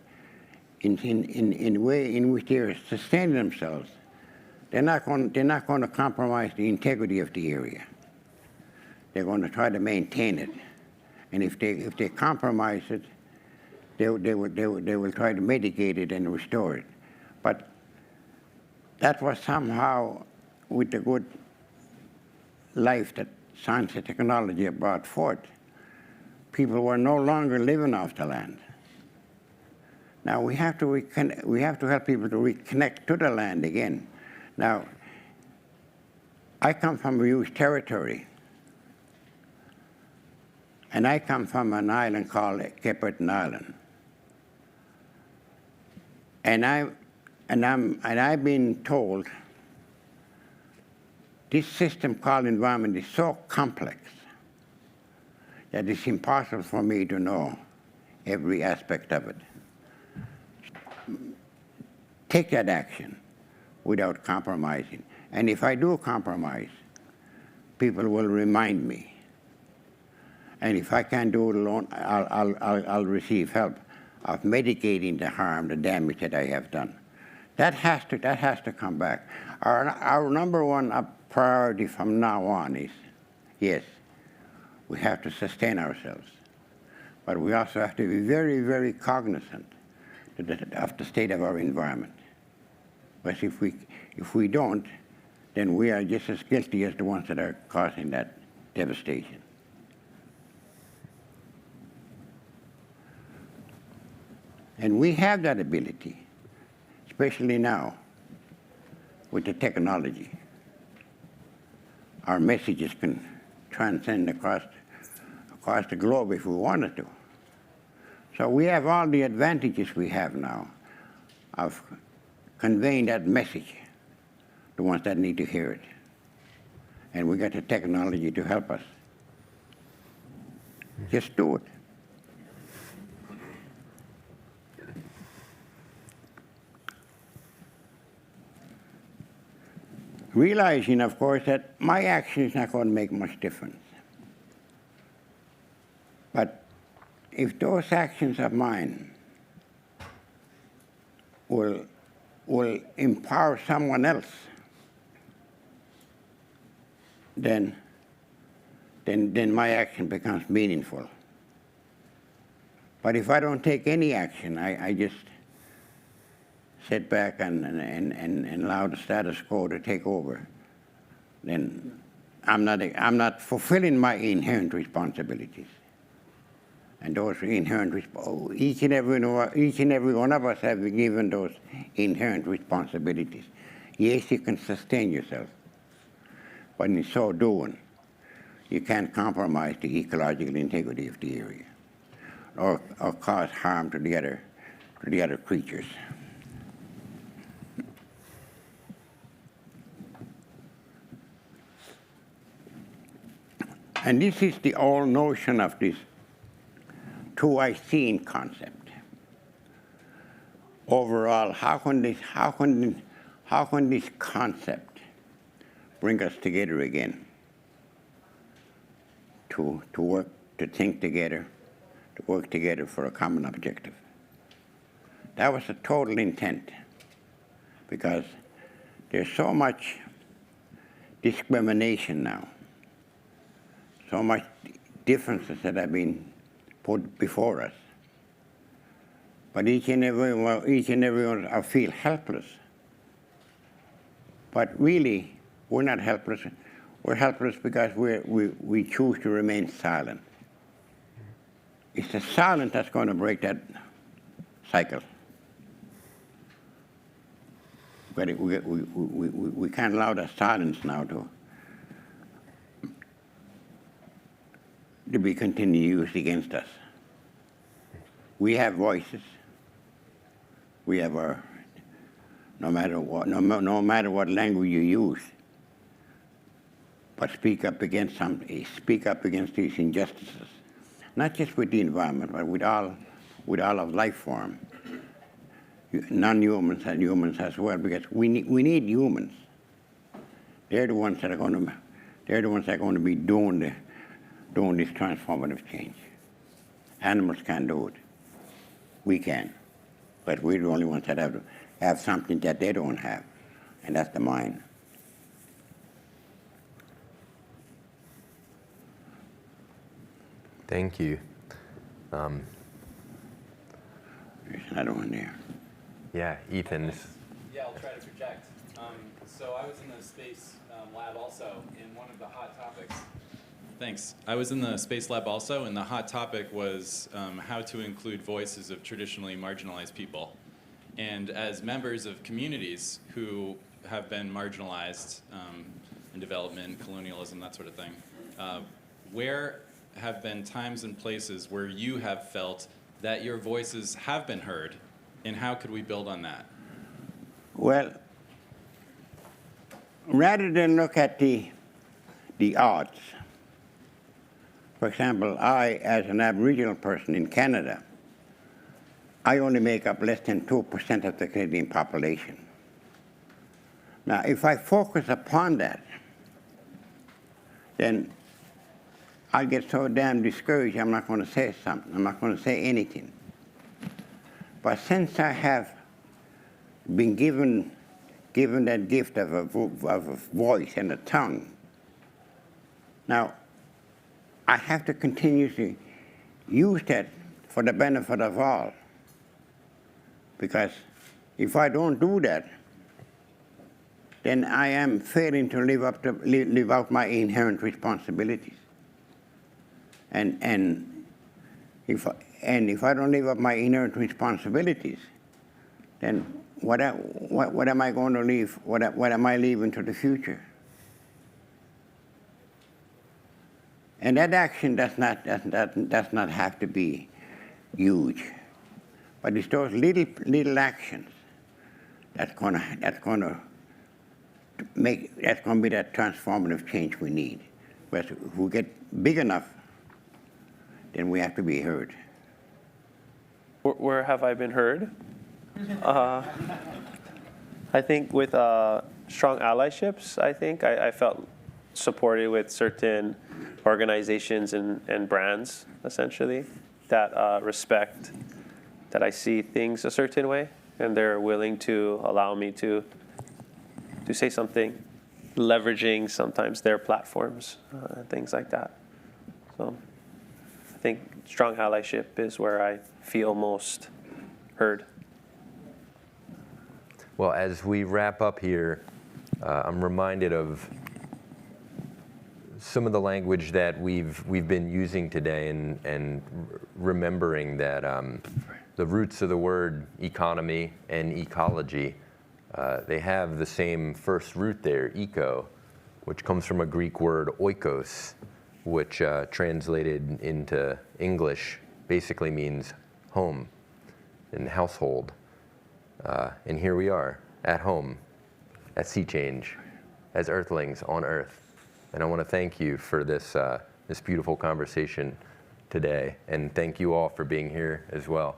in the way in which they sustain themselves, they're not going to compromise the integrity of the area. They're going to try to maintain it. And if they compromise it, they will try to mitigate it and restore it. But that was somehow, with the good life that science and technology have brought forth, people were no longer living off the land. Now we have to help people to reconnect to the land again. Now, I come from a huge territory, and I come from an island called Kapono Island. And I've been told this system called environment is so complex that it's impossible for me to know every aspect of it. Take that action without compromising. And if I do compromise, people will remind me. And if I can't do it alone, I'll receive help of mitigating the harm, the damage that I have done. That has to come back. Our number one priority from now on is, yes, we have to sustain ourselves, but we also have to be very, very cognizant of the state of our environment. But if we don't, then we are just as guilty as the ones that are causing that devastation. And we have that ability, especially now with the technology. Our messages can transcend across the globe if we wanted to. So we have all the advantages we have now of conveying that message to the ones that need to hear it. And we got the technology to help us. Just do it. Realizing, of course, that my action is not going to make much difference. But if those actions of mine will empower someone else, then my action becomes meaningful. But if I don't take any action, I just sit back and allow the status quo to take over, then I'm not fulfilling my inherent responsibilities. And those inherent each and every one of us have been given those inherent responsibilities. Yes, you can sustain yourself, But in so doing, you can't compromise the ecological integrity of the area or cause harm to the other creatures. And this is the old notion of this two-I seen concept. Overall, how can this concept bring us together again? To work, to think together, to work together for a common objective. That was the total intent, because there's so much discrimination now, so much differences that have been put before us. But each and every one feel helpless. But really, we're not helpless. We're helpless because we choose to remain silent. It's the silence that's going to break that cycle. But we can't allow the silence now to be continually used against us. We have voices. We have our, no matter what language you use, but speak up against these injustices, not just with the environment, but with all of life form, non-humans and humans as well, because we need humans. They're the ones that are going to be doing this transformative change. Animals can't do it. We can, but we're the only ones that have something that they don't have, and that's the mind. Thank you. There's another one there. Yeah, Ethan. Yeah, I'll try to project. So I was in the space lab also, and one of the hot topics. Thanks. I was in the space lab also, and the hot topic was how to include voices of traditionally marginalized people. And as members of communities who have been marginalized in development, colonialism, that sort of thing, where have been times and places where you have felt that your voices have been heard, and how could we build on that? Well, rather than look at the odds, for example, I, as an Aboriginal person in Canada, I only make up less than 2% of the Canadian population. Now, if I focus upon that, then I'll get so damn discouraged I'm not going to say something. I'm not going to say anything. But since I have been given that gift of a voice and a tongue, now I have to continuously use that for the benefit of all. Because if I don't do that, then I am failing to live out my inherent responsibilities. And if I don't live up my inherent responsibilities, then what am I going to leave? What am I leaving to the future? And that action does not have to be huge, but it's those little actions that's going to be that transformative change we need. But if we get big enough, then we have to be heard. Where have I been heard? I think with strong allyships, I felt supported with certain organizations and brands, essentially, that respect that I see things a certain way, and they're willing to allow me to say something, leveraging sometimes their platforms, things like that. So I think strong allyship is where I feel most heard. Well, as we wrap up here, I'm reminded of some of the language that we've been using today, and remembering that the roots of the word economy and ecology, they have the same first root there, eco, which comes from a Greek word oikos, which translated into English basically means home and household. And here we are, at home, at Sea Change, as Earthlings on Earth. And I want to thank you for this beautiful conversation today, and thank you all for being here as well.